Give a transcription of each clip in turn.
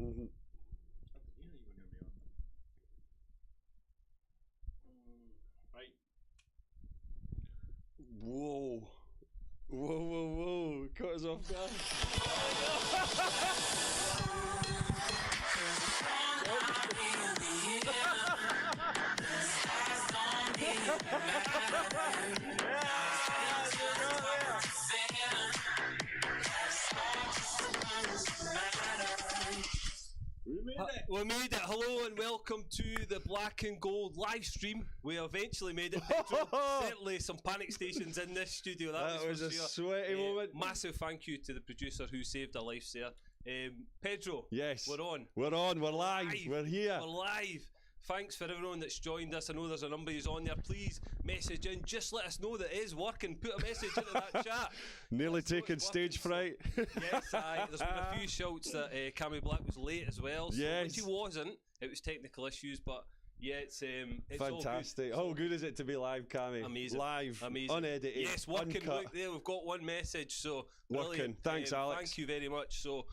Right. Whoa. Caught us off guard. We made it. Hello and welcome to the Black and Gold live stream. We eventually made it, Pedro. Certainly some panic stations in this studio. That was a sure. sweaty moment. Massive thank you to the producer who saved our lives there. Pedro, yes, we're on. We're live. We're here. We're live. Thanks for everyone that's joined us. I know there's a number who's on there. Please message in. Just let us know that it is working. Put a message into that chat. Nearly taken stage fright. Yes, there's been a few shouts that Cami Black was late as well. So yes. When she wasn't, it was technical issues, but yeah, it's fantastic. All good. How good is it to be live, Cami? Amazing. Live, amazing. Unedited, yes, working. uncut. Look there, we've got one message. So working. Thanks, Alex. Thank you very much. So,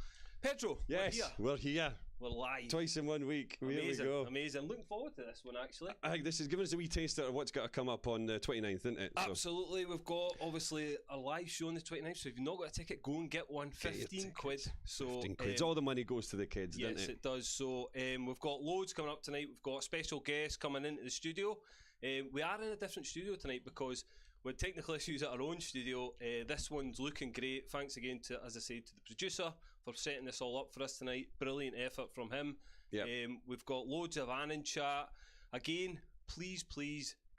Pedro, yes, we're here. We're live. Twice in 1 week. Amazing, here we go. Amazing. Looking forward to this one, actually. I think this is giving us a wee taster of what's got to come up on the 29th, isn't it? Absolutely. We've got, obviously, a live show on the 29th, so if you've not got a ticket, go and get one. 15 quid. So, 15 quid. All the money goes to the kids, doesn't it? Yes, it does. So, we've got loads coming up tonight. We've got a special guest coming into the studio. We are in a different studio tonight because with technical issues at our own studio, this one's looking great. Thanks again to, as I said, to the producer for setting this all up for us tonight. Brilliant effort from him. Yep. We've got loads of Annan chat. Again, please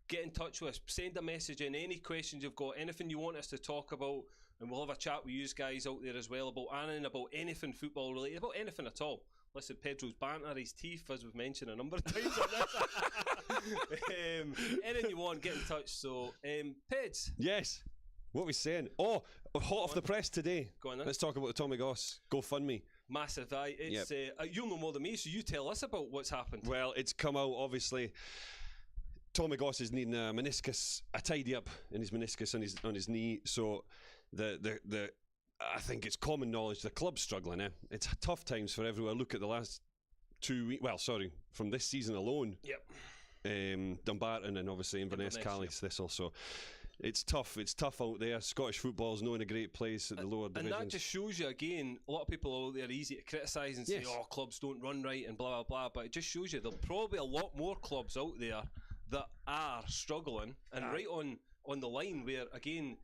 get in touch with us. Send a message in. Any questions you've got, anything you want us to talk about, and we'll have a chat with you guys out there as well about Annan, about anything football related, about anything at all. Listen, Pedro's banter, his teeth, as we've mentioned a number of times on this. Anything you want, get in touch. So, Peds. Yes. What are we saying? Oh, hot off the press today. Go on then. Let's talk about the Tommy Goss GoFundMe. Massive, it's you'll know more than me, so you tell us about what's happened. Well, it's come out, obviously. Tommy Goss is needing a meniscus, a tidy up in his meniscus on his knee. So the I think it's common knowledge the club's struggling. It's tough times for everywhere. Look at the last 2 weeks. Well, sorry, from this season alone. Yep. Dumbarton and obviously Inverness, Calais, Thistle. So it's tough. It's tough out there. Scottish football's not in a great place at the lower divisions. And that just shows you again. A lot of people out there are easy to criticise and say, "Oh, clubs don't run right" and blah blah blah. But it just shows you there'll probably a lot more clubs out there that are struggling and right on the line where again.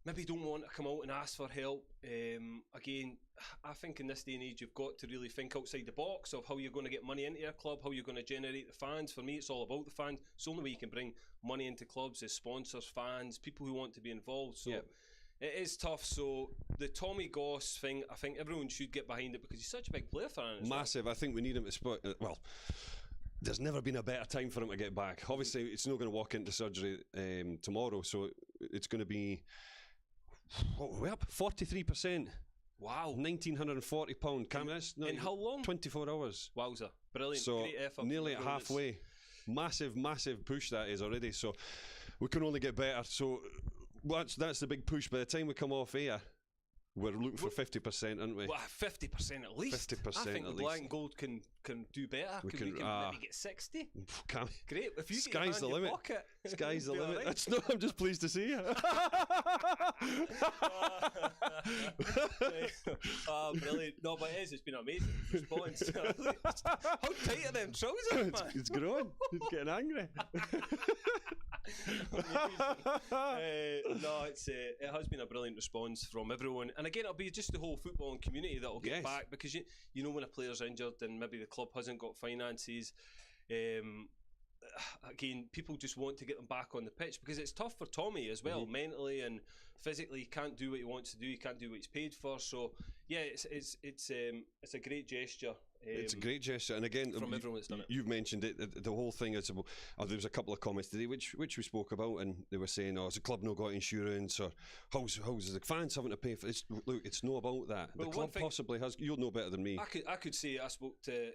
Maybe don't want to come out and ask for help. Again, I think in this day and age, you've got to really think outside the box of how you're going to get money into your club, how you're going to generate the fans. For me, it's all about the fans. It's the only way you can bring money into clubs is sponsors, fans, people who want to be involved. So it is tough. So the Tommy Goss thing, I think everyone should get behind it because he's such a big player for us. Massive. I think we need him to spot. Well, there's never been a better time for him to get back. Obviously, it's not going to walk into surgery tomorrow, so it's going to be. We're up 43%. Wow. £1,940. In how long? 24 hours. Wowza. Brilliant. So great effort. Nearly at halfway. Massive push that is already. So we can only get better. So that's the big push. By the time we come off air, we're looking for 50%, aren't we? Well, 50% at least. 50% I think at Black least. and Gold can do better. We can maybe get 60. Great. If you Sky's the limit. Pocket, Sky's the limit. Right. That's not. I'm just pleased to see you. Brilliant. No, but it is. It's been an amazing response. How tight are them trousers, man? It's growing. It's getting angry. No, it has been a brilliant response from everyone, and again, it'll be just the whole footballing community that will get back because you know when a player's injured and maybe the club hasn't got finances. Again, people just want to get them back on the pitch because it's tough for Tommy as well, mentally and physically. He can't do what he wants to do. He can't do what he's paid for. So yeah, it's a great gesture. It's a great gesture, and again, from everyone that's done it. You've mentioned it. The whole thing is. There was a couple of comments today which we spoke about, and they were saying, "Oh, has the club not got insurance?" Or how's the fans having to pay for it? Look, it's not about that. Well, the club possibly has. You'll know better than me. I could say I spoke to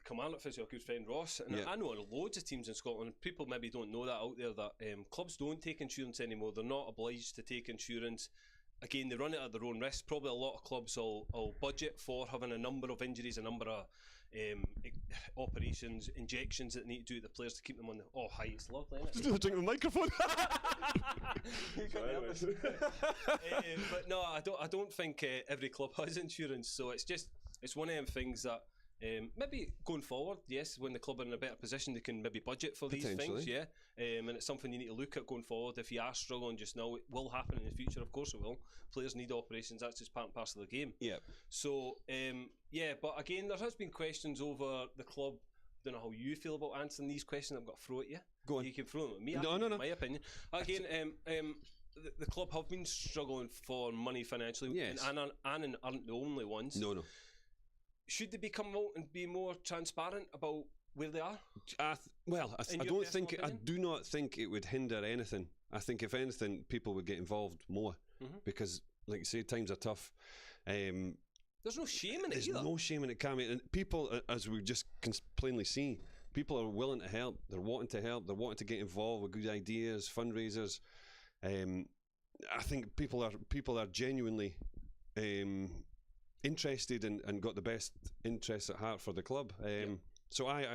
Commander Physio, a good friend Ross, and I know loads of teams in Scotland. People maybe don't know that out there that clubs don't take insurance anymore. They're not obliged to take insurance. again, they run it at their own risk. Probably a lot of clubs will budget for having a number of injuries, a number of operations, injections that they need to do to the players to keep them on the. Oh, hi, it's lovely, isn't it? Drink the microphone. But no, I don't think every club has insurance, so it's one of them things that maybe going forward, yes, when the club are in a better position, they can maybe budget for these things, yeah. And it's something you need to look at going forward. If you are struggling just now, it will happen in the future. Of course, it will. Players need operations. That's just part and parcel of the game. Yeah. So, yeah, but again, there has been questions over the club. Don't know how you feel about answering these questions. I'm going to throw at you. Go on. You can throw them at me. No. My opinion. Again, the club have been struggling for money financially. Yes. And aren't the only ones. No. Should they come out and be more transparent about where they are? I do not think it would hinder anything. I think if anything, people would get involved more because, like you say, times are tough. There's no shame in it There's either. no shame in it, Cami. And people, as we just can plainly see, people are willing to help. They're wanting to help. They're wanting to get involved with good ideas, fundraisers. I think people are genuinely interested and got the best interests at heart for the club. So I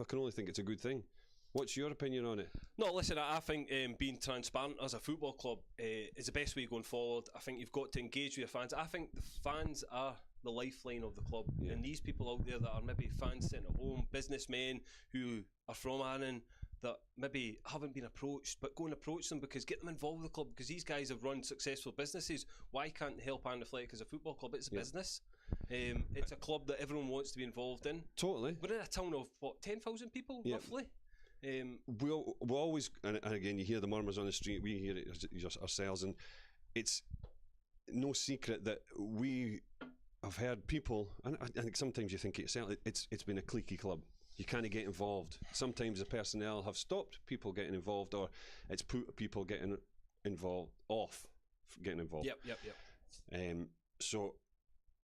can only think it's a good thing. What's your opinion on it? No, listen, I think being transparent as a football club is the best way going forward. I think you've got to engage with your fans. I think the fans are the lifeline of the club. And these people out there that are maybe fans sitting at home, businessmen who are from Annan, that maybe haven't been approached, but go and approach them, because get them involved with the club, because these guys have run successful businesses. Why can't they help Annan Athletic as a football club? It's a business. It's a club that everyone wants to be involved in. Totally. We're in a town of, 10,000 people, roughly? We'll always, and again, you hear the murmurs on the street, we hear it ourselves, and it's no secret that we have heard people, and I think sometimes you think it's been a cliquey club. You can't get involved. Sometimes the personnel have stopped people getting involved, or it's put people getting involved off getting involved. Yep. So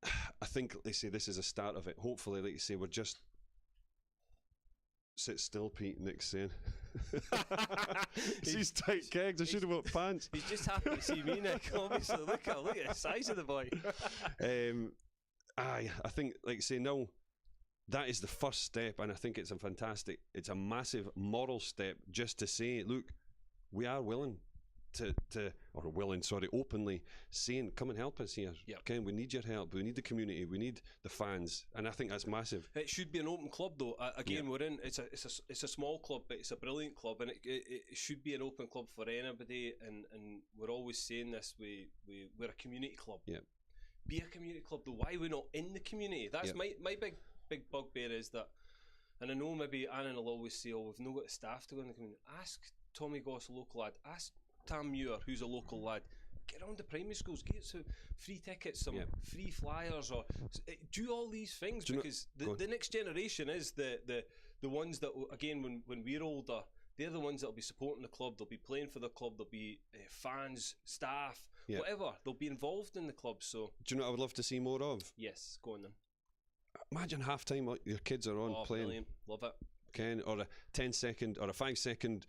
I think they say this is a start of it. Hopefully, like you say, we're just sit still, Pete. Nick's saying. These tight kegs. I should have bought pants. He's just happy to see me, Nick. Obviously, look at the size of the boy. I think, like you say, now that is the first step, and I think it's a massive moral step just to say, look, we are willing openly saying, come and help us here. Okay, we need your help. We need the community. We need the fans, and I think that's massive. It should be an open club, though. Again, we're in. It's a small club, but it's a brilliant club, and it should be an open club for anybody. And we're always saying this: we're a community club. Yeah. Be a community club, though. Why are we not in the community? That's my big bugbear is that, and I know maybe Annan will always say, "Oh, we've not got the staff to go in the community." Ask Tommy Goss, a local lad. Ask Tam Muir, who's a local lad. Get around the primary schools, get some free tickets, some free flyers, or do all these things, because the next generation is the ones that, again, when we're older, they're the ones that'll be supporting the club. They'll be playing for the club. They'll be fans, staff, whatever. They'll be involved in the club. So, do you know what I would love to see more of? Yes, go on then. Imagine half time your kids are on playing. Brilliant. Love it. Ken, or a 10-second or a 5-second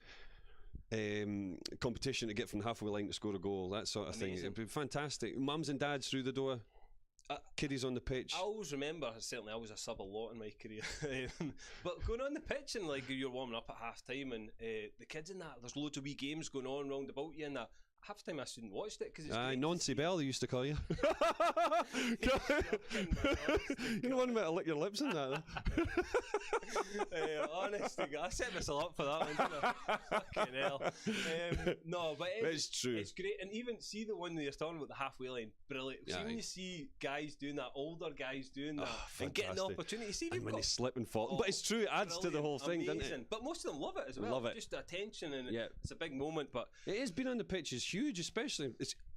competition to get from the halfway line to score a goal, that sort of thing. It'd be fantastic. Mums and dads through the door, kiddies on the pitch. I always remember, certainly I was a sub a lot in my career, but going on the pitch and like you're warming up at half time, and the kids in that, there's loads of wee games going on round about you, and that half time I shouldn't watched it because it's Nancy Bell, they used to call you. You don't want me to lick your lips in that. Honestly, I set myself up for that one, didn't I? Fucking hell. No, but it's true. It's great, and even see the one that you're talking about, the halfway line, brilliant. See when you see guys doing that, older guys doing that, and getting the opportunity. See, and when they slip and fall, but it's true. It adds to the whole thing, doesn't it? But most of them love it as well. Love it. Just the attention, and it's a big moment. But it has been on the pitch is huge, especially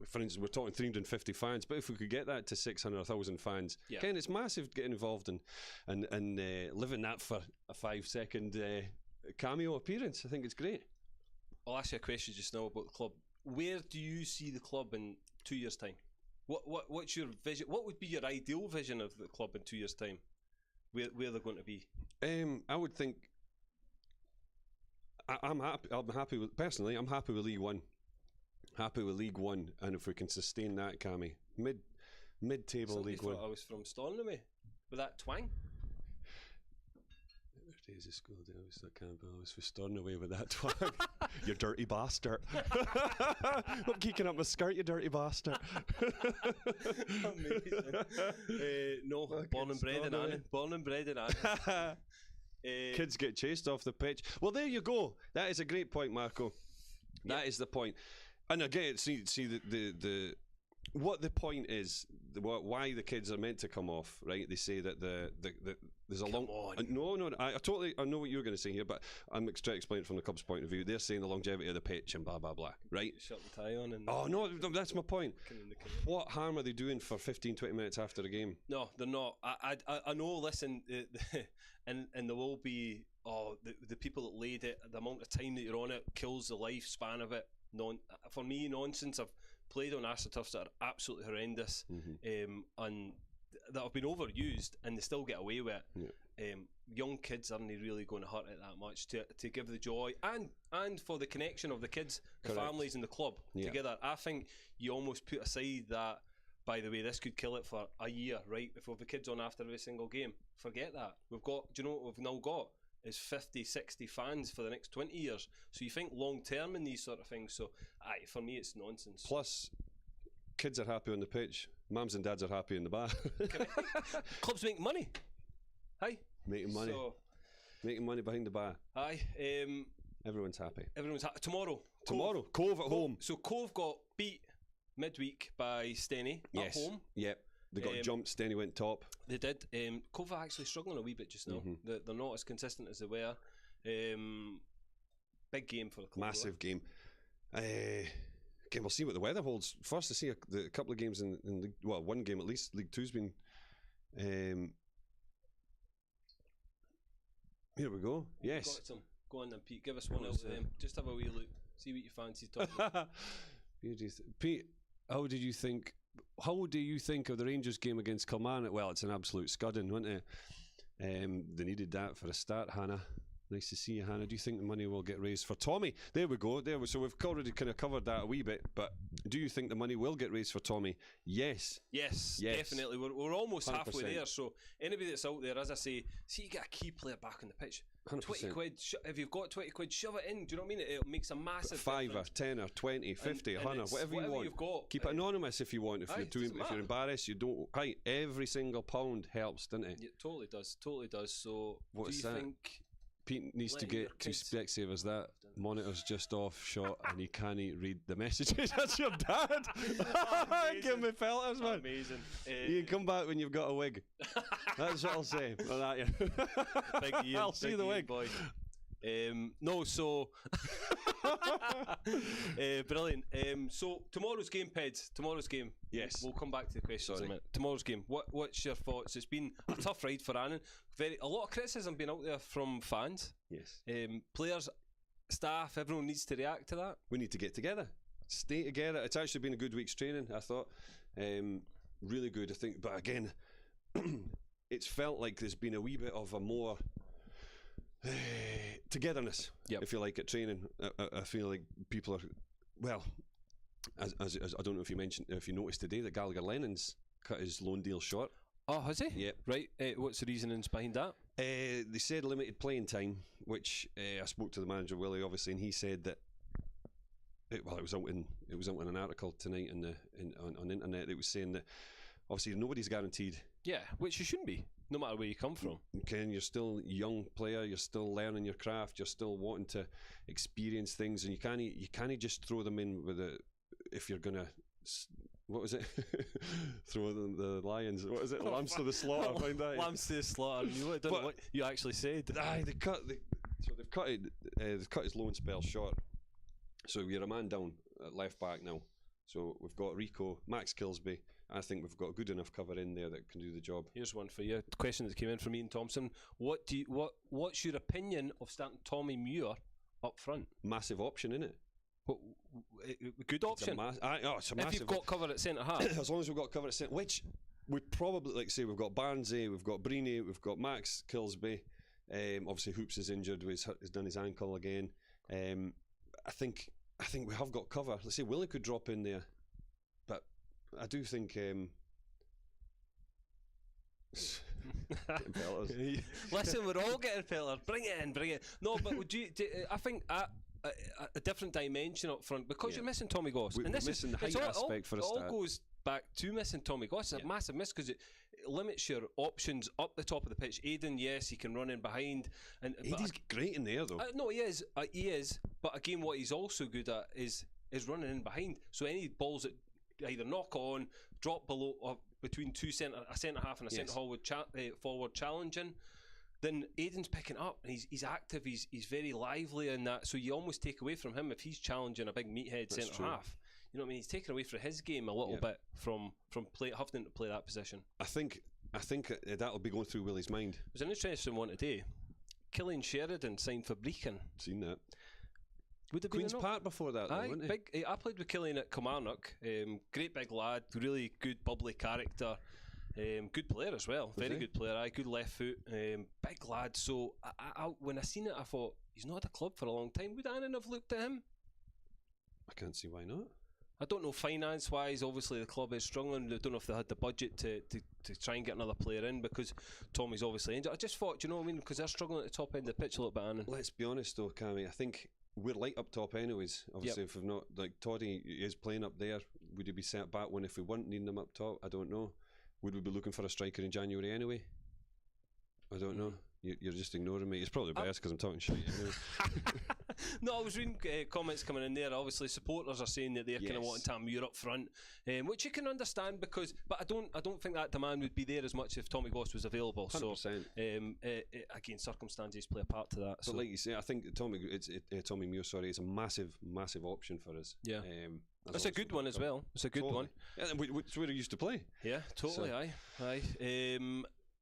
for instance, we're talking 350 fans, but if we could get that to 600,000 fans, Ken, it's massive getting involved and living that for a 5-second cameo appearance. I think it's great. I'll ask you a question just now about the club. Where do you see the club in 2 years' time? What's your vision? What would be your ideal vision of the club in 2 years' time? Where they're going to be? I would think I'm happy with League One. Happy with League One, and if we can sustain that, Cami, mid-table Somebody League thought One. I was from Stornoway with that twang. Days of school days, I can't believe I was for Stornoway with that twang. You dirty bastard. I'm kicking up my skirt, you dirty bastard. Amazing. No, born and bred in Annan. Born and bred in Annan. Kids get chased off the pitch. Well, there you go. That is a great point, Marco. That is the point. And again, see the what the point is, why the kids are meant to come off, right? They say that there's a long. No, I totally know what you're going to say here, but I'm trying to explain it from the club's point of view. They're saying the longevity of the pitch and blah blah blah, right? Shut the tie on. And oh no, that's my point. What harm are they doing for 15-20 minutes after the game? No, they're not. I know. Listen, and there will be the people that laid it. The amount of time that you're on it kills the lifespan of it. For me, nonsense. I've played on AstroTurfs that are absolutely horrendous, and that have been overused, and they still get away with it. Yeah. Young kids aren't really going to hurt it that much to give the joy and for the connection of the kids, the families, and the club together. I think you almost put aside that. By the way, this could kill it for a year, right? If we have the kids on after every single game, forget that. We've got. Do you know what we've now got? Is 50, 60 fans for the next 20 years. So you think long term in these sort of things. So for me, it's nonsense. Plus, kids are happy on the pitch. Mums and dads are happy in the bar. Clubs make money. Aye. Making money. Making money behind the bar. Aye. Everyone's happy. Everyone's happy. Tomorrow. Cove at home. So Cove got beat midweek by Steny at home. Yep. They got jumped. Steny went top. They did. Cove are actually struggling a wee bit just now. They're not as consistent as they were. Big game for the club. Massive game. Again, we'll see what the weather holds. First to see a couple of games in League, well, one game at least. League Two's been. Here we go. Yes. Got some. Go on then, Pete. Give us one out of them. Just have a wee look. See what you fancy talking about. Pete, how do you think of the Rangers game against Kilmarnock? Well, it's an absolute scudding, wasn't it? They needed that for a start, Hannah. Nice to see you, Hannah. Do you think the money will get raised for Tommy? There we go. So we've already kind of covered that a wee bit, but do you think the money will get raised for Tommy? Yes, definitely. We're almost 100%. halfway there. So anybody that's out there, as I say, see you get a key player back on the pitch. 100%. 20 quid. If you've got 20 quid, shove it in. Do you know what I mean? It makes a massive $5 difference. 10 or 20, 50, 100, whatever you want. You've got. Keep it anonymous if you want. If you're embarrassed, you don't. Right, every single pound helps, doesn't it? It totally does. So what's do you that? think Pete needs to get two Specsavers. That monitor's just off shot and he can't read the messages. That's your dad. Give me filters, man. Amazing. You can come back when you've got a wig. That's what I'll say. Well, that, yeah. Big Ian, I'll see the wig, boy. No, so brilliant. So tomorrow's game, Peds. Tomorrow's game. Yes. We'll come back to the questions in a minute. Tomorrow's game. What's your thoughts? It's been a tough ride for Annan. A lot of criticism been out there from fans. Yes. Players, staff, everyone needs to react to that. We need to get together. Stay together. It's actually been a good week's training, I thought. Really good, I think. But again, it's felt like there's been a wee bit of a more togetherness, if you like, at training. I feel like people are, well, as I don't know if you noticed today that Gallagher Lennon's cut his loan deal short. Oh, has he? Yeah. Right. What's the reasonings behind that? They said limited playing time, which I spoke to the manager Willie, obviously, and he said that. It was out in an article tonight on the internet. It was saying that obviously nobody's guaranteed. Yeah, which you shouldn't be, no matter where you come from. Ken, you're still a young player. You're still learning your craft. You're still wanting to experience things, and you can't just throw them in with if you're gonna. What was it? Throw the lions. What is it? Lambs to the slaughter. Find that. Lambs to the slaughter. I don't know what you actually said. They've cut his loan spell short. So we're a man down at left back now. So we've got Rico, Max Kilsby. I think we've got good enough cover in there that can do the job. Here's one for you. The question that came in from Ian Thompson. What's your opinion of starting Tommy Muir up front? Massive option, isn't it? Good option. It's a massive. If you've got cover at centre half. As long as we've got cover at centre, which we probably, like say, we've got Barnsley, we've got Breeny, we've got Max Kilsby. Obviously Hoops is injured, he's done his ankle again. I think I think we have got cover. Let's say Willie could drop in there, but I do think. Listen, we're all getting pelters. Bring it in, bring it. No, but would you? I think a different dimension up front because you're missing Tommy Goss, and this missing the height aspect for a start. It all goes back to missing Tommy Goss. It's a massive miss because it limits your options up the top of the pitch. Aiden, yes, he can run in behind, and Aiden's great in there though. No, he is. He is. But again, what he's also good at is running in behind. So any balls that either knock on, drop below, or between a centre half and a centre forward challenging, then Aiden's picking up and he's active. He's very lively in that. So you almost take away from him if he's challenging a big meathead centre half. You know what I mean? He's taken away from his game a little bit from having to play that position. I think that'll be going through Willie's mind. It was an interesting one today. Killian Sheridan signed for Brecon. Seen that. Would have Queen's been Park before that, though, wasn't he? I played with Killian at Kilmarnock. Great big lad, really good bubbly character. Good player as well, very good player. Good left foot, big lad. So when I seen it, I thought he's not at the club for a long time. Would Annan have looked at him? I can't see why not. I don't know finance wise. Obviously, the club is struggling. I don't know if they had the budget to try and get another player in because Tommy's obviously injured. I just thought, you know what I mean? Because they're struggling at the top end of the pitch a little bit, Annan. Let's be honest though, Cami. I think we're light up top anyways. Obviously, if we've not, like Toddy is playing up there, would he be sent back one if we weren't needing him up top? I don't know. Would we be looking for a striker in January anyway? I don't know. You're just ignoring me. It's probably best because I'm talking shit anyway. No, I was reading comments coming in there. Obviously, supporters are saying that they're kind of wanting Tamir up front, which you can understand but I don't think that demand would be there as much if Tommy Goss was available. 100%. So again, circumstances play a part to that. But like you say, I think Tommy Muir, it's a massive option for us. Yeah, it's a good one as well. It's a good one. Yeah, it's where he used to play. Yeah, totally. So. Aye.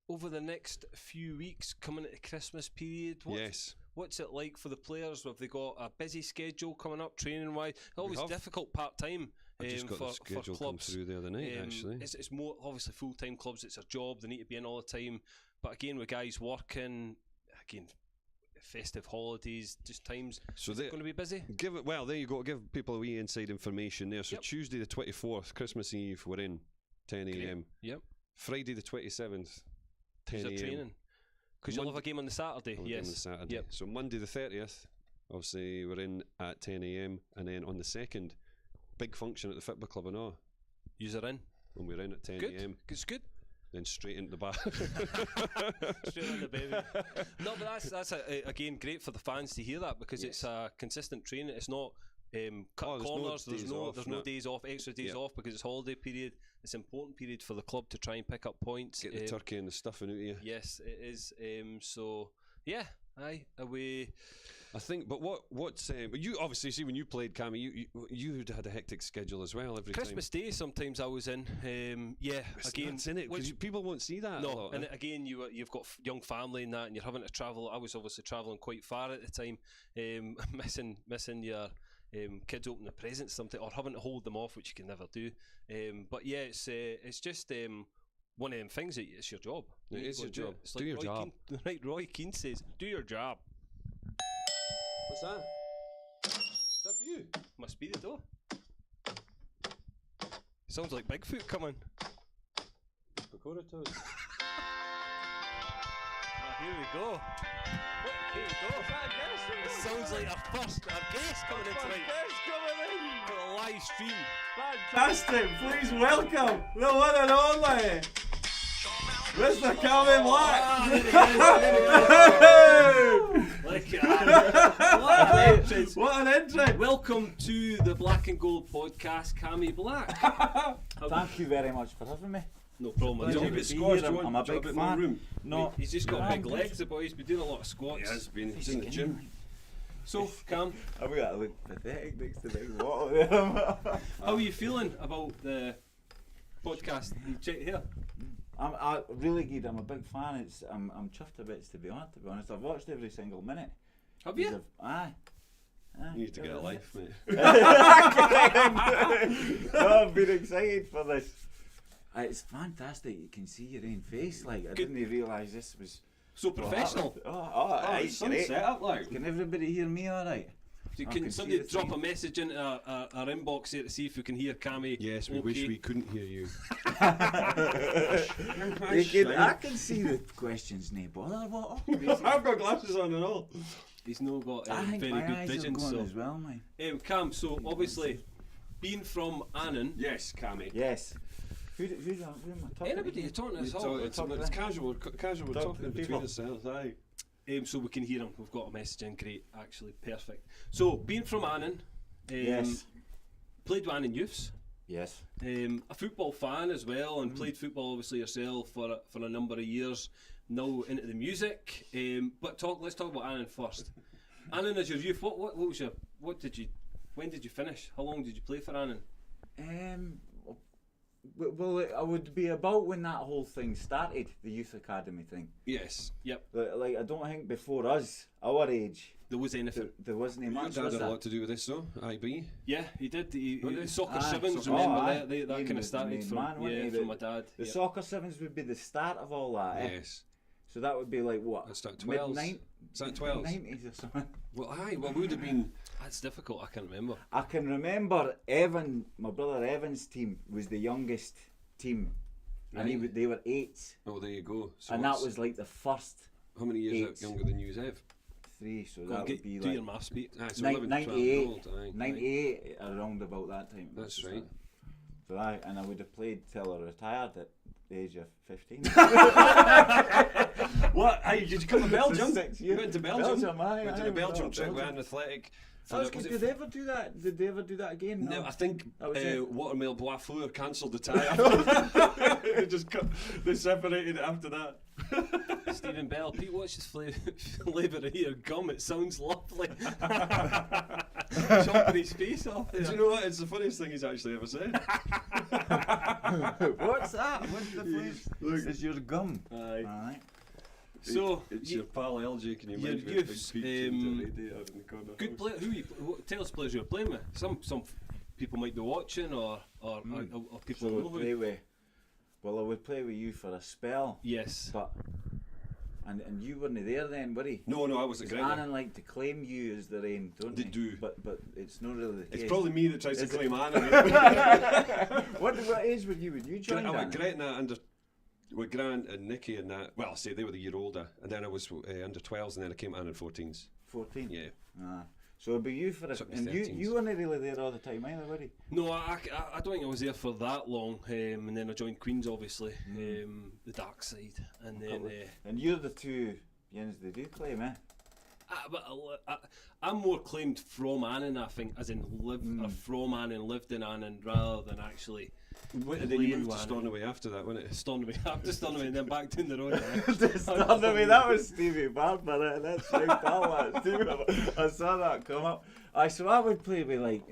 Over the next few weeks, coming into the Christmas period, what's it like for the players? Have they got a busy schedule coming up, training wise? Always difficult part time. I just got the schedule come through the other night. Actually, it's more obviously full time clubs. It's a job; they need to be in all the time. But again, with guys working, festive holidays, just times. So it's going to be busy. There you go. Give people a wee inside information there. So Tuesday the 24th, Christmas Eve, we're in 10 a.m. Yep. Friday the 27th. 10 a.m. training because you'll have a game on the Saturday. Game on the Saturday. Yep. So Monday the 30th, obviously we're in at 10 a.m. and then on the 2nd, big function at the football club and all. You're in. When we're in at 10 a.m. It's good. Then straight into the bar. Straight into the baby. No, but that's again great for the fans to hear that because it's a consistent training. It's not cut corners. There's no days off, extra days off because it's holiday period. It's an important period for the club to try and pick up points. Get the turkey and the stuffing out of you. Yes, it is. So yeah, away. I think, but what's you obviously see when you played, Cami, you had a hectic schedule as well every Christmas time. Day. Sometimes I was in. Again, in it because people won't see that. No, a lot, and again, you've got young family and that, and you're having to travel. I was obviously travelling quite far at the time, missing your. Kids open the presents something or having to hold them off, which you can never do. But yeah, it's just one of them things that it's your job. It is your job. It's do like your job. Right, Roy Keane says, "Do your job." What's that? Is that for you? Must be the door. Sounds like Bigfoot coming. Pakora toast. Here we go. Here we go. It sounds like our guest coming in tonight. For a live stream. Fantastic! Please welcome the one and only Mr. Cami Black. What an entrance! Welcome to the Black and Gold podcast, Cami Black. Thank you very much for having me. No problem. I'm a big fan. No, he's just got big legs. The boy's been doing a lot of squats. He has been. He's in the gym. So, Cam, I've got to look pathetic next to big water there. How are you feeling about the podcast? You check here. I'm really good. I'm a big fan. I'm chuffed a bit to be honest. I've watched every single minute. Have you? Aye. You need to get a life, mate. I've been excited for this. It's fantastic. You can see your own face. Like I didn't realise this was so professional. It's set up like. Can everybody hear me all right? Can can somebody see the drop thing. a message into our inbox here to see if we can hear Cami? Yes, we wish we couldn't hear you. I can see the questions, nae bother. What? I've got glasses on and all. He's not got I think very my good eyes vision. are going So, as well, mate. Cam, so obviously, being from Annan, Yes, Cami. Yes. Who am I talking anybody to? you're talking to us So all. it's casual. We're Talk talking to the between people. ourselves. Aye. So we can hear him. We've got a message in. Great, actually, perfect. So being from Annan, Yes. played with Annan Youths. Yes. A football fan as well, and played football obviously yourself for a number of years. Now into the music, but let's talk about Annan first. Annan as your youth, when did you finish? How long did you play for Annan? Well, I would be about when that whole thing started, the youth academy thing. Yes. Yep, Like I don't think before us, our age, there was anything. there wasn't Your much. dad Was had a there? lot to do with this, though. IB. Yeah, he did. Soccer Aye, sevens, soccer- remember aye. that? That Ian kind of was the started main from man, wasn't he? from my dad. The Yep. soccer sevens would be the start of all that. Yes. So that would be like what? That's that 12s. Is that 12s? Mid-90s or something. Well, aye. Well, we would have been. That's difficult. I can't remember. I can remember my brother Evan's team was the youngest team, and Right. they were 8s, Oh, there you go. So and that what's- was like the first how many years 8s. younger than you, Ev? 3. So Go that on, would be do your like maths, Pete. Aye, so 11, 98, 12 old. Aye. 98 around about that time. That's So- right. So and I would have played till I retired at the age of 15. What? Aye, did you come to Belgium? 6 You years. went to Belgium? Aye, Went to aye, the Belgium went to trip with Belgium. an athletic. That was good. Did they ever do that? Did they ever do that again? No, I think That was it. Watermill Boisfour cancelled the tie. They just they separated after that. Stephen Bell, Pete, what's his flavour of your gum? It sounds lovely. Chopping his face off Do you there. know what? It's the funniest thing he's actually ever said. What's that? What's the place? Look. It's your gum. Aye. Aye. So, It's your pal LJ. Can you your imagine? youths, Big peach and a radiator in the corner. good player. Tell us players you're playing with. Some people might be watching, or people So know we'd who. play with. Well, I would play with you for a spell, Yes. but and you weren't there then, were you? No, I was a great. Annan like to claim you as their own, don't They they? do. But it's not really the case. It's probably me that tries to Is it? claim Anna. What age were you when you joined? I went Annan? Gretna under with Grant and Nicky and that. Well, I say they were the year older, and then I was under 12s, and then I came on in 14s. 14. Yeah. So it'd be you for a, So it was and 13s. you weren't really there all the time either, were you? No, I don't think I was there for that long, and then I joined Queens, obviously, the dark side, and then. And you're the two yins they do claim, eh? I'm more claimed from Annan, I think, as in from Annan, lived in Annan, rather than actually. And then you playing moved to with Stornoway after that, wasn't it? Stornoway, after Stornoway, and then back down the road. That was Stevie Barber. That's right, pal. I saw that come up. So I would play with like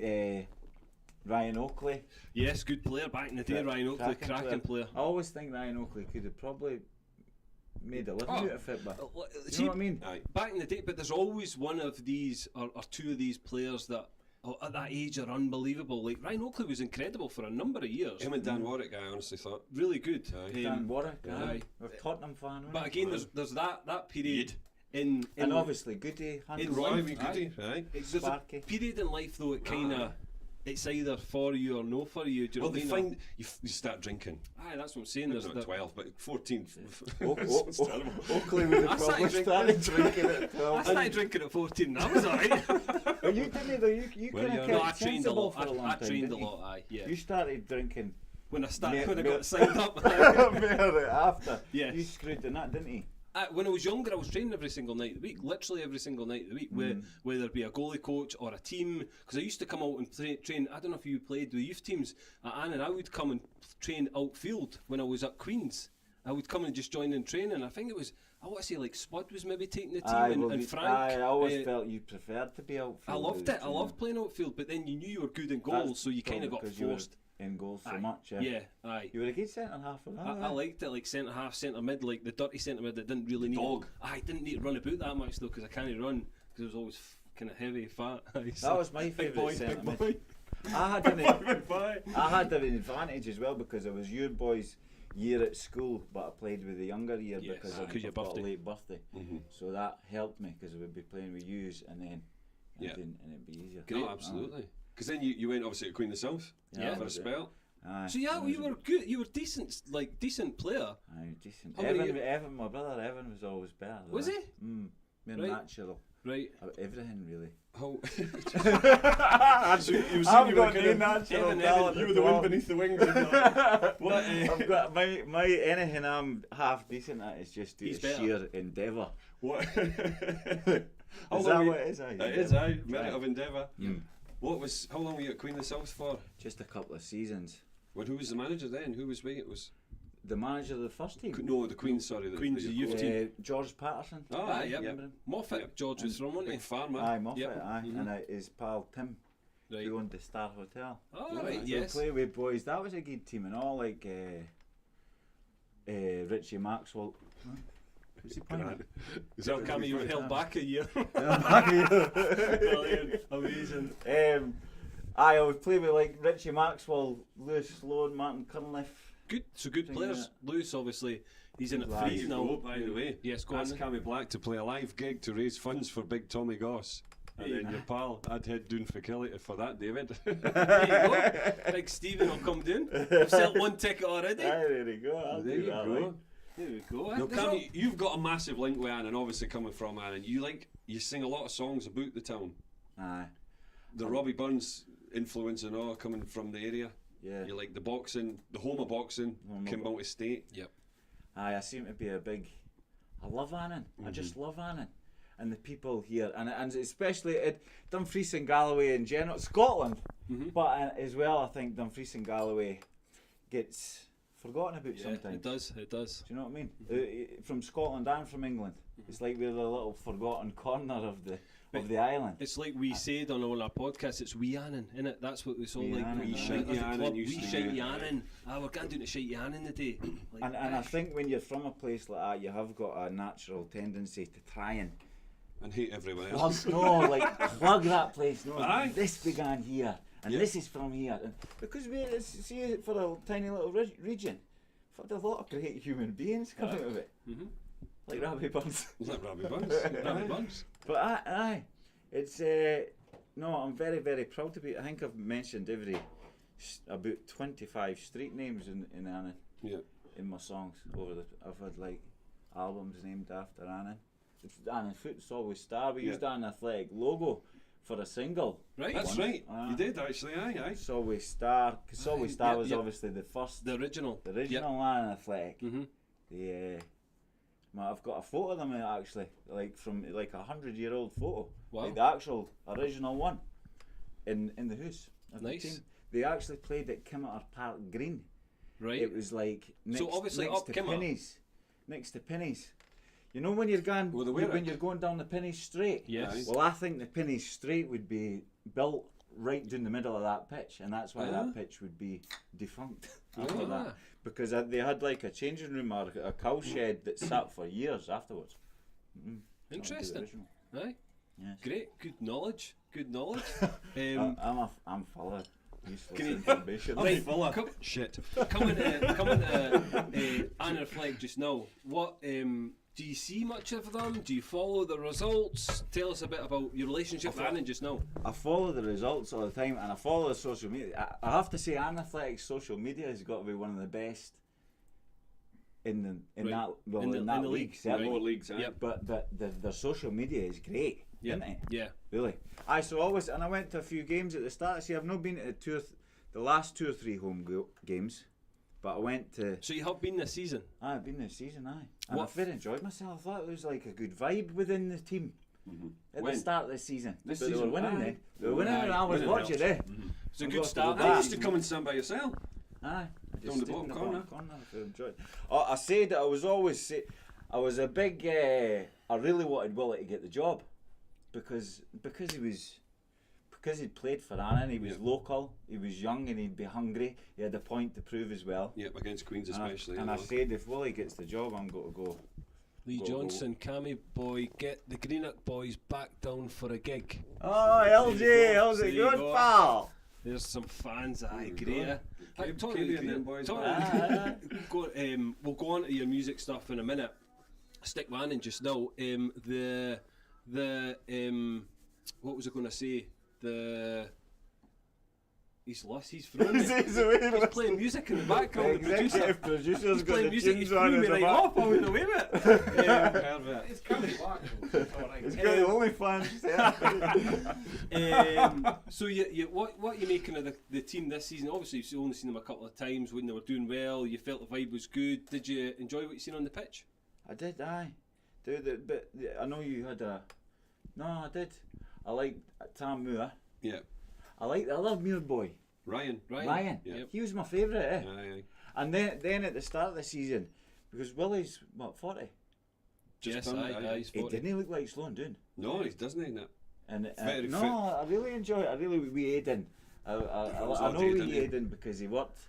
Ryan Oakley. Yes, good player back in the day, Ryan Oakley, cracking player. I always think Ryan Oakley could have probably made a living out of it, but See, you know what I mean? Aye. back in the day, but there's always one of these or two of these players that at that age are unbelievable. Like Ryan Oakley was incredible for a number of years. Him and Dan Warwick, I honestly thought. Really good. Aye. Dan Warwick, aye. a Tottenham fan. But again, there's that period in and obviously Goody, in Roy life, Wee Goody, aye. there's a Sparky. period in life though it kind of it's either for you or no for you. Do you know Well, they what I mean? find you start drinking. Aye, that's what I'm saying. Maybe There's not 12, but 14. It's Oh, terrible. Oakley would I have started probably drinking- started drinking at I 12. started drinking at 14. That was alright. But you didn't though. You Well, kind of yeah. No, I kept trained a sensible lot. for a long I time, trained a didn't you? lot. Aye, yeah. You started drinking When I Me- when I me- got signed up. Mary after. Yes. You screwed in that, didn't you? When I was younger, I was training every single night of the week, literally every single night of the week, whether it be a goalie coach or a team. Because I used to come out and train. I don't know if you played with youth teams at Annan. I would come and train outfield when I was at Queens. I would come and just join in training. I think it was, I want to say like Spud was maybe taking the team and Frank. I always felt you preferred to be outfield. I loved it. I loved playing outfield, but then you knew you were good in goals, so you kind of got forced. In goals so Aye. much, yeah. Yeah, aye. You were a good centre half for that. I liked it, like centre half, centre mid, like the dirty centre mid that didn't really need. Dog. I didn't need to run about that much though, because I can't run because I was always kind of heavy, fat. That was my big favourite boy, centre big mid. boy. I had an advantage as well because I was your boys' year at school, but I played with the younger year Yes, because because your I've got a birthday. late birthday. So that helped me because I would be playing with yous, and then and it'd be easier. Oh, absolutely. Because then you went obviously to Queen of the South for a spell. Aye. So you were good. You were decent player. Aye, decent. How many Evan, my brother Evan was always better. Was he? More Right. natural. Right. Everything really. How? So I've got no natural talent. You were the wind beneath the wings. What? I've got my anything I'm half decent at is just due He's to better. sheer endeavour. What? Is that what it is? It is, aye. Merit Right. of endeavour. How long were you at Queen of the South for? Just a couple of seasons. Well, who was the manager then? Who was it was? The manager of the first team. No, the Queen. Sorry, Queen's the youth team. George Patterson. Aye, yep. Remember him? Moffat, George was from, wasn't Big he? fan, man. Aye, Moffat, Yep. aye. And his pal Tim, Right. who owned the Star Hotel. Oh, right, So yes. play with boys. That was a good team and all, like Richie Maxwell. Was he playing? Is So that Cami, you were held back a year. Brilliant. Brilliant. Amazing. I would play with like Richie Maxwell, Lewis Sloan, Martin Cunliffe. Good. So good Thing, players. Lewis, obviously, he's in it Right. free you now. go, by the way. Yes, go on. Ask then. Cami Black to play a live gig to raise funds for Big Tommy Goss. And then your pal, I'd head down for Kelly for that, David. There you go. Big Stephen will come down. We've sold one ticket already. Aye, there you go. I'll There do you that, go. like. There we go. No, There's Cami, you've got a massive link with Annan, obviously coming from Annan. You sing a lot of songs about the town. Aye, The Robbie Burns influence and all coming from the area. yeah. You like the boxing, the home of boxing, Home of Kimbalty State. Yep. Aye, I seem to be a big. I love Annan. I just love Annan, and the people here, and especially at Dumfries and Galloway in general, Scotland, but as well, I think Dumfries and Galloway gets forgotten about Yeah, sometimes. it does. It does. Do you know what I mean? From Scotland and from England, it's like we're the little forgotten corner of the island. It's like we said on our podcast, it's wee Annan, innit? That's what it's all Wee like. Annan, We aye. shite Wee Annan used we to shite be- Annan. We're going down to shite Annan today. Like, And I think when you're from a place like that, you have got a natural tendency to try and And hate everyone else. plug that place. No, Aye. this began here, and Yeah. this is from here. And because see, for a tiny little region, we've had a lot of great human beings come out of it, like Robbie Burns. Like Robbie Burns. Robbie Burns. But aye, it's no, I'm very very proud to be. I think I've mentioned about 25 street names in Annan. Yeah. In my songs I've had like albums named after Annan. Annan Foot's always star. We used Annan Athletic logo for a single. Right. That's right. Aye. You did actually, aye. It's always star, because always star Yep, was yep. obviously the first, The original. Annan Athletic. Mhm. I've got a photo of them actually, like from like 100-year-old photo, Wow. like the actual original one, in the house of Nice. the team. They actually played at Kimmeter Park Green. Right. It was like next, obviously next up to Kimmer. Pennies. Next to Pennies. You know when you're going Well, they were when it. you're going down the Pennies Straight? Yes. Well, I think the Pennies Straight would be built right down the middle of that pitch, and that's why that pitch would be defunct after Ah. that. Because they had like a changing room or a cow shed that sat for years afterwards. Interesting. Original. Right. Yes. Great. Good knowledge. Good knowledge. I'm full of useless Can you- information. Right. Full shit. Coming to Anna Fleck just now. What do you see much of them? Do you follow the results? Tell us a bit about your relationship with Anna just now. I follow the results all the time, and I follow the social media. I have to say, Athletics social media has got to be one of the best in Right. that the league. league. Certainly. Lower leagues, aye. Yep. But their social media is great, Yeah. isn't it? Yeah. Really. I went to a few games at the start. See, I've not been to the last 2 or 3 home games, but I went to. So you have been this season. I've been this season, and What- I've very enjoyed myself. I thought it was like a good vibe within the team at When? the start of the season. This But they season? were winning Aye. then. They were winning, Aye, and I was winning watching helps. It's a I've good got to start. go I back. used to come and stand by yourself. Aye. I just Down the stood in bottom corner. I enjoyed. I said that I was a big. I really wanted Willie to get the job because he'd played for Annan. He was local. He was young and he'd be hungry. He had a point to prove as well. Yep, against Queens And I- especially. And I said, if Willie gets the job, I'm going to go. Lee Go, Johnson, Cami boy, get the Greenock boys back down for a gig. Oh, LJ, how's There it you good, go. pal? There's some fans. Aye, you great. go. Keep and them boys Aye. We'll go on to your music stuff in a minute. Stick man in just now. what was I going to say? He's lost. He's thrown it. He's playing music in the background. The executive producer's He's got playing the music. tunes He on threw me in the right back. off. I went away with it. Pervert. It's Cami Black. All right. It's got the only fans there. So what are you making of the team this season? Obviously you've only seen them a couple of times when they were doing well. You felt the vibe was good. Did you enjoy what you seen on the pitch? I did, aye. Dude, but I know you had a... No, I did. I liked Tam Moore. Yeah. I love Muir boy. Ryan. Ryan. Yeah. He was my favourite, eh? Aye. And then at the start of the season, because Willie's, what, 40? Yes, done, aye, he's He 40. didn't look like Sloan Doon. No, he doesn't, ain't it? And Very no, fit. I really enjoy it. I really, we Aidan. I know Aidan, we yeah. Aidan because he worked.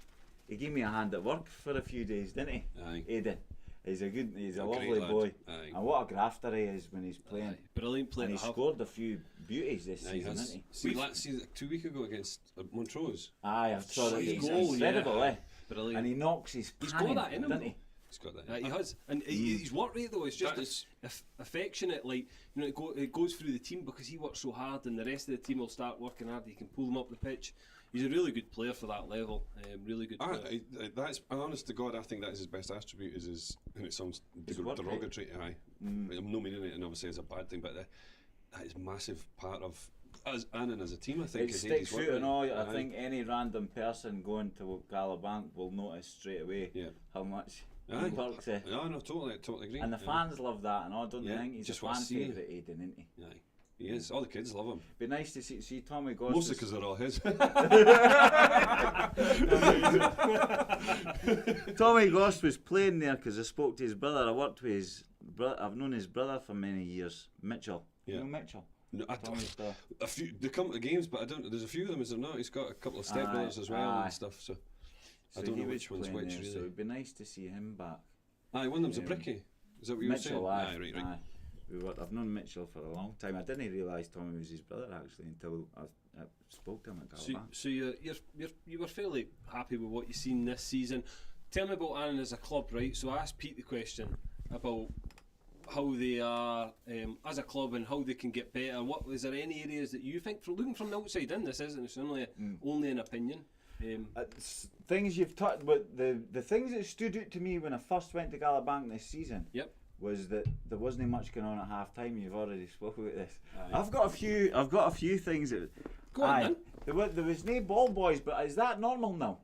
He gave me a hand at work for a few days, didn't he? Aye. Aidan. He's a A lovely great lad. boy. Aye. And what a grafter he is when he's playing. Aye, brilliant player And he to have. scored a few beauties this Aye, he season, has. didn't See, 2 weeks ago against Montrose. he? Aye, I saw that. His He's goal, incredible, yeah. eh? Brilliant. And he knocks his He's panning, got that in him, doesn't though. he? He's got that. He has, and his work rate though is just as affectionate. Like it goes through the team because he works so hard, and the rest of the team will start working hard. He can pull them up the pitch. He's a really good player for that level. Really good player. That's honest to God. I think that is his best attribute. Is his, and it sounds His work rate. derogatory. Aye, I'm not meaning it, and obviously it's a bad thing, but that is a massive part of us and as a team. I think It is sticks his work through rate. and all. I Aye. think any random person going to Galabank will notice straight away Yeah. how much Aye. he works. No, totally agree. And the fans love that, and I don't Yeah, think he's just a wanna fan see it. favourite, Aidan, isn't he? Aye, he is. All the kids love him. Be nice to see Tommy Goss. Mostly because they're all his. Tommy Goss was playing there because I spoke to his brother. I worked with his brother. I've known his brother for many years, Mitchell. Yeah. You know Mitchell? No, Tommy's brother. a few. They come to the games, but I don't. There's a few of them, is there not? He's got a couple of stepbrothers as well aye. and stuff. So I So don't he know was which one's playing which. there, so Really. it'd be nice to see him back. Aye, one of them's a Um, bricky. Is that what you were saying? Mitchell, aye. Right. Aye. I've known Mitchell for a long time. I didn't realise Tommy was his brother actually until I spoke to him at So Galabank. you were fairly happy with what you've seen this season. Tell me about Annan as a club, right? So I asked Pete the question about how they are as a club and how they can get better. What is there any areas that you think, from looking from the outside in, this isn't, it's only an opinion. Things you've touched, but the things that stood out to me when I first went to Galabank this season was that there wasn't much going on at half time. You've already spoken about this. Aye. I've got a few things that Go on then. there was no ball boys, but is that normal now?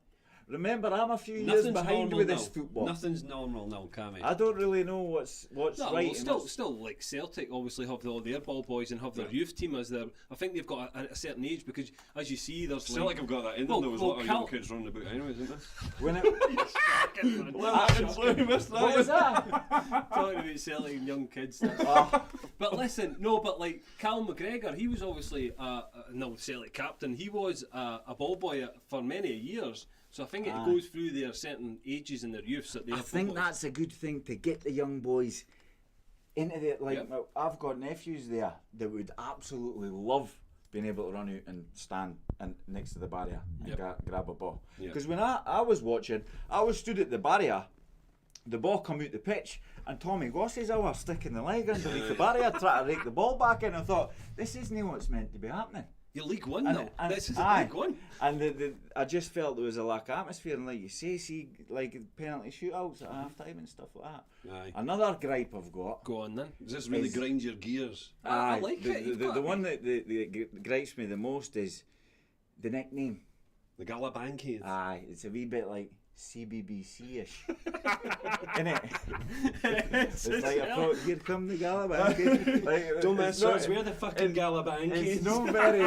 Remember, I'm a few years Nothing's behind normal with now. this football. Nothing's normal now, Cami. I don't really know what's No, right. well, and what's- still, like Celtic obviously have all their ball boys and have their youth team as their. I think they've got a certain age because, as you see, there's Still like I've got that in there. Well, There was well, a lot of Cal- young kids running about anyways, isn't there? when it, You missed what was that? talking about Celtic and young kids. Oh, But listen, but like Cal McGregor, he was obviously no Celtic captain. He was a ball boy for many years. So I think it goes through their certain ages in their youths that they I have. think ball boys. that's a good thing to get the young boys into the I've got nephews there that would absolutely love being able to run out and stand next to the barrier and grab a ball. Yep. Because when I was watching, I was stood at the barrier, the ball come out the pitch, and Tommy Goss's hour sticking the leg underneath the barrier trying to rake the ball back in. I thought, this isn't what's meant to be happening. You're League One now. This is aye. League One. And I just felt there was a lack of atmosphere, and like you say, like penalty shootouts at half time and stuff like that. Aye. Another gripe I've got. Go on then. Does this really grind your gears? I like the, it. You've The, got the to one that gripes me the most is the nickname. The Galabankians. Aye, it's a wee bit like CBBC-ish. Innit? It's like I thought, here come the Galabankians. Like, Don't it's mess not- with us, we're the fucking Galabankians. It's no very,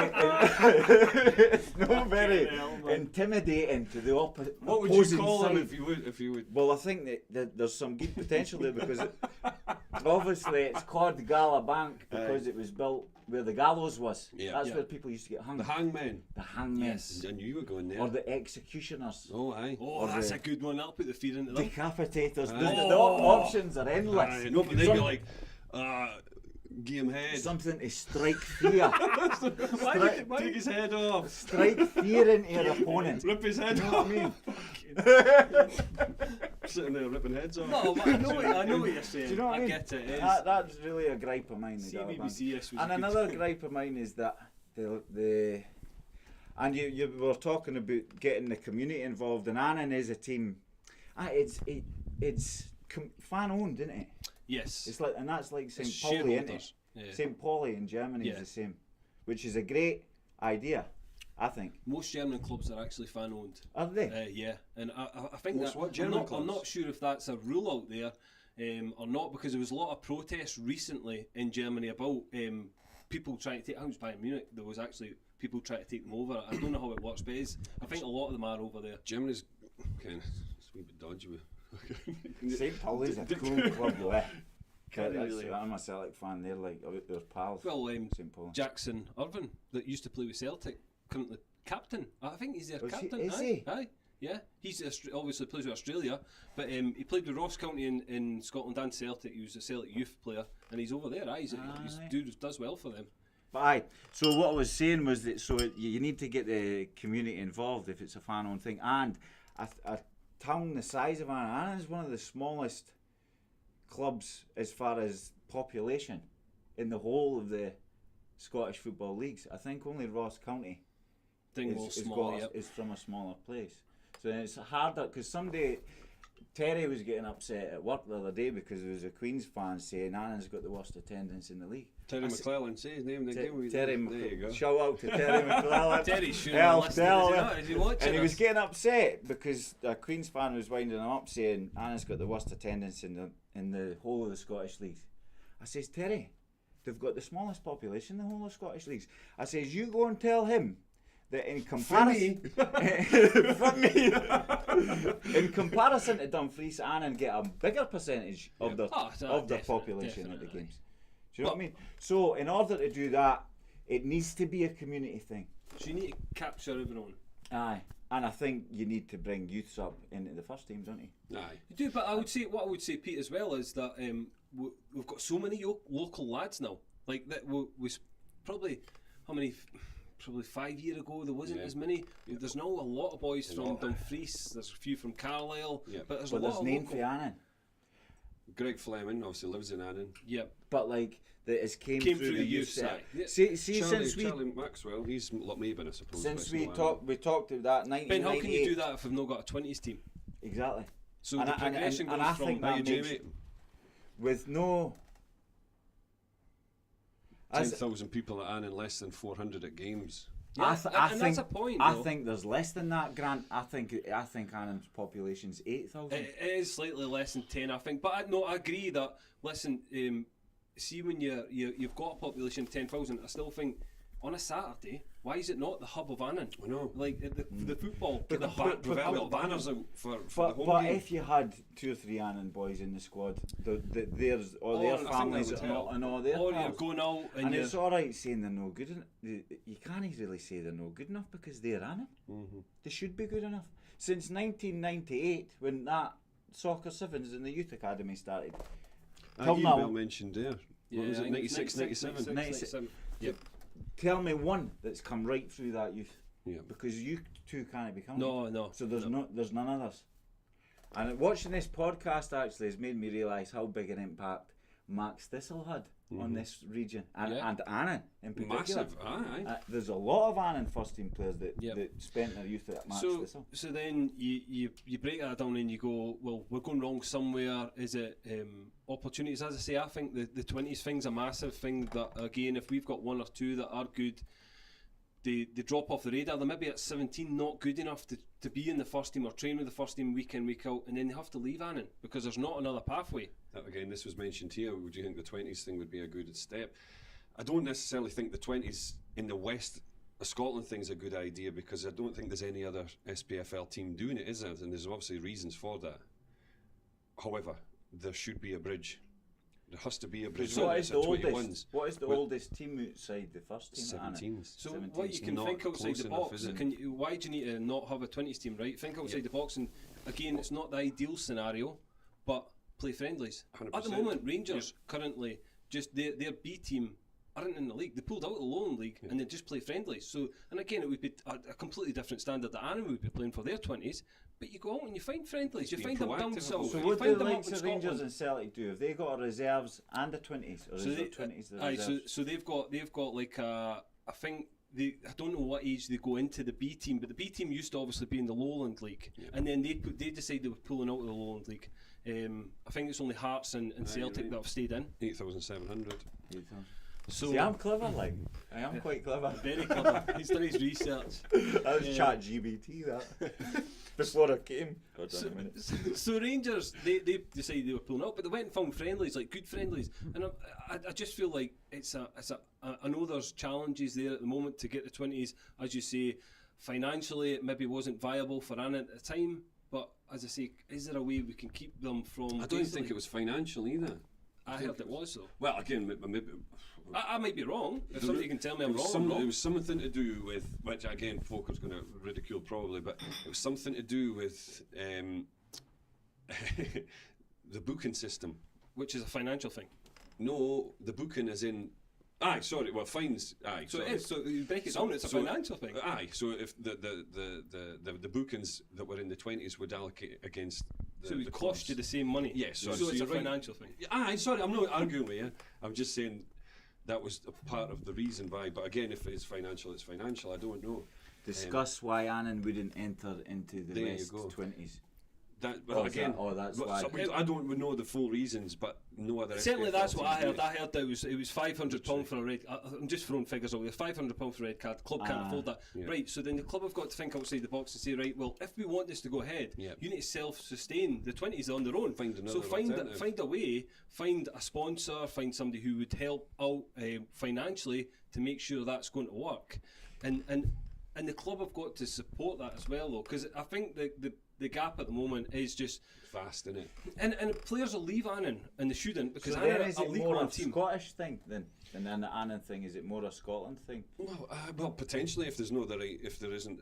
it's no very intimidating to the opposite. What would you call them if you would? Well, I think that there's some good potential there because obviously it's called Galabank because it was built where the gallows was. Yeah. That's Yeah. where people used to get hung. The hangmen. The hangmen. Yes. I knew you were going there. Or the executioners. Oh, aye. Oh, Or that's the a good one. That'll put the fear into them. Decapitators. Aye. The options are endless. Aye, no, but they'd be like, give him head. Something to strike fear. Why take his head off? Strike fear into your opponent. Rip his head You know off. what I mean? Sitting there ripping heads off. No, but I know what you're saying. Do you know what I mean? get it. It is. That's really a gripe of mine. the Gallagher band. CBBC was And a good- another gripe of mine is that the and you were talking about getting the community involved, and Annan is a team. It's fan owned, isn't it? Yes. It's like, and that's like St. It's Pauli, isn't it? shareholders. Yeah. St. Pauli in Germany Yeah. is the same, which is a great idea, I think. Most German clubs are actually fan owned. Are they? Yeah, and I think Most that what German I'm clubs? not sure if that's a rule out there or not, because there was a lot of protests recently in Germany about people trying to take. I think it was Bayern Munich. There was actually people trying to take them over. I don't know how it works, but I think a lot of them are over there. Germany's kind of a wee bit dodgy. St. Pauli's a cool club, though. Can't really- I'm a Celtic fan. They're like they're pals. Well, St. Pauli. Jackson Irvine, that used to play with Celtic, currently captain. I think he's their Was he- captain. is aye, he? Aye. Yeah, he's obviously plays with Australia, but he played with Ross County in Scotland and Celtic. He was a Celtic youth player, and he's over there. He's Aye. dude does well for them. But aye, so what I was saying was that you need to get the community involved if it's a fan-owned thing, and a town the size of Annan is one of the smallest clubs as far as population in the whole of the Scottish football leagues. I think only Ross County Dingwall's small. Yep. is from a smaller place, so it's harder because someday. Terry was getting upset at work the other day because there was a Queen's fan saying Annan's got the worst attendance in the league. Terry McClellan, say his name. Terry There you go. Shout out to Terry McClellan. Terry's sure Hell, listening, tell is he him. not? Is he watching And he was us? getting upset because a Queen's fan was winding him up saying Anna's got the worst attendance in the whole of the Scottish leagues. I says, Terry, they've got the smallest population in the whole of Scottish leagues. I says, you go and tell him that in comparison from me, in comparison to Dumfries, Annan get a bigger percentage of their Oh, their definitely, population at the definitely. games. Do you know what I mean? So in order to do that, it needs to be a community thing. So you need to capture everyone. Aye, and I think you need to bring youths up into the first team, don't you? Aye. You do, but I would say what I would say, Pete, as well is that we've got so many local lads now. Like that was probably how many. Probably 5 years ago there wasn't as many. Yeah. There's now a lot of boys A from lot. Dumfries. There's a few from Carlisle. Yeah. But there's But a lot there's of name local. for Annan. Greg Fleming obviously lives in Annan. Yeah. But like that has came Came through through the the youth youth side. side. Yeah. See, Charlie Maxwell, he's Lockmaven, I suppose. since but we it's not we talked about that Ben, how can you 1998. do that if we've not got a 20s team? Exactly. So And the I- and- progression and goes I from think Annan. that How you makes- do, mate? With no. As, 10,000 people at Annan, less than 400 at games. Yeah, I and think that's a point. I though. think there's less than that, Grant. I think Annan's population's 8,000. It is slightly less than 10, I think. But I agree that, listen, see when you've got a population of 10,000, I still think on a Saturday, why is it not the hub of Annan? I know. Like the football, But the the hub Proverbial of banners Annan. out for the But home but game. if you had 2 or 3 Annan boys in the squad, their Oh, their I think that families would and help. all their Or you're pals. going out and, And you're... it's all right saying they're no good enough. You can't really say they're no good enough because they're Annan. They should be good enough. Since 1998, when that Soccer Sevens in the Youth Academy started, till you now, Bill mentioned there. What was I it, think it's 96, 97? 97. Yep. tell me one that's come right through that youth. Yeah. Because you two can't become. No. So there's there's none others. And watching this podcast actually has made me realise how big an impact Max Thistle had on this region and Annan in particular. Massive, aye. There's a lot of Annan first team players that Yep. spent their youth at Max So Thistle. then you break that down and you go, well, we're going wrong somewhere. Is it opportunities? As I say, I think the 20s thing's a massive thing that, again, if we've got one or two that are good, they drop off the radar. They're maybe at 17 not good enough to be in the first team or train with the first team week in, week out, and then they have to leave Annan because there's not another pathway. Again, this was mentioned here. Would you think the 20s thing would be a good step? I don't necessarily think the 20s in the west of Scotland thing's a good idea because I don't think there's any other SPFL team doing it, is there? And there's obviously reasons for that. However, there should be a bridge. There has to be a bridge. So what is the 21s. oldest? What is the Well, oldest team outside the first team? At Annan? 17s. So 17. what you can Not think outside close the enough, box, is it? why do you need to not have a 20s team, right? Think outside Yeah. the box, and again, it's not the ideal scenario, but play friendlies. At the 100%. moment, Rangers currently, just their B team aren't in the league. They pulled out of the Lowland League and they just play friendlies. So, and again, it would be a completely different standard that Annan would be playing for their 20s. But you go out and you find friendlies, you find them down south. So you what find do the them likes up in of Rangers Scotland. and Celtic do? Have they got a reserves and a 20s, or So is they, it 20s the aye, reserves? so they've got like I think I don't know what age they go into the B team, but the B team used to obviously be in the Lowland League, and then they decided they were pulling out of the Lowland League. I think it's only Hearts and Celtic that have stayed in. 8,700. So See, I'm clever, like I am quite clever. very clever. He's done his research. That was chat GBT that before I came. So Rangers, they decided they were pulling out, but they went and found friendlies, like good friendlies, and I just feel like I know there's challenges there at the moment to get the 20s, as you say. Financially, it maybe wasn't viable for Anna at the time, but as I say, is there a way we can keep them from? I don't think it was financial either. I heard it was though. Well, again, maybe. I might be wrong. If somebody can tell me I'm wrong, I'm wrong. It was something to do with, which again, folk are going to ridicule probably, but it was something to do with the booking system. Which is a financial thing. No, the booking is in. Aye, sorry. Well, fines. Aye, So sorry. it is. So you break it down. It's a financial thing. Aye, so if the bookings that were in the 20s would allocate against. So it cost you the same money. Yes. So So it's a you're right. financial thing. Aye, sorry. I'm not arguing with you. I'm just saying that was a part of the reason why. But again, if it's financial, it's financial. I don't know. Discuss why Annan wouldn't enter into the There you West go. 20s. That, well, again, that's but why. I don't know the full reasons, but no other. Certainly, FPL that's what I teams heard. do. I heard that it was £500 for a red. I'm just throwing figures away. £500 for a red card. Club can't afford that. Yeah. Right. So then the club have got to think outside the box and say, right, well, if we want this to go ahead, Yeah. you need to self-sustain. The 20s on their own. Find another so find alternative. a way. Find a sponsor. Find somebody who would help out financially to make sure that's going to work. And the club have got to support that as well, though, because I think the gap at the moment is just Fast, innit? and players will leave Annan and they shouldn't because So Annan then are is a it League more One a team. Scottish thing then than the Annan thing? Is it more a Scotland thing? Well, potentially if there's no the right, if there isn't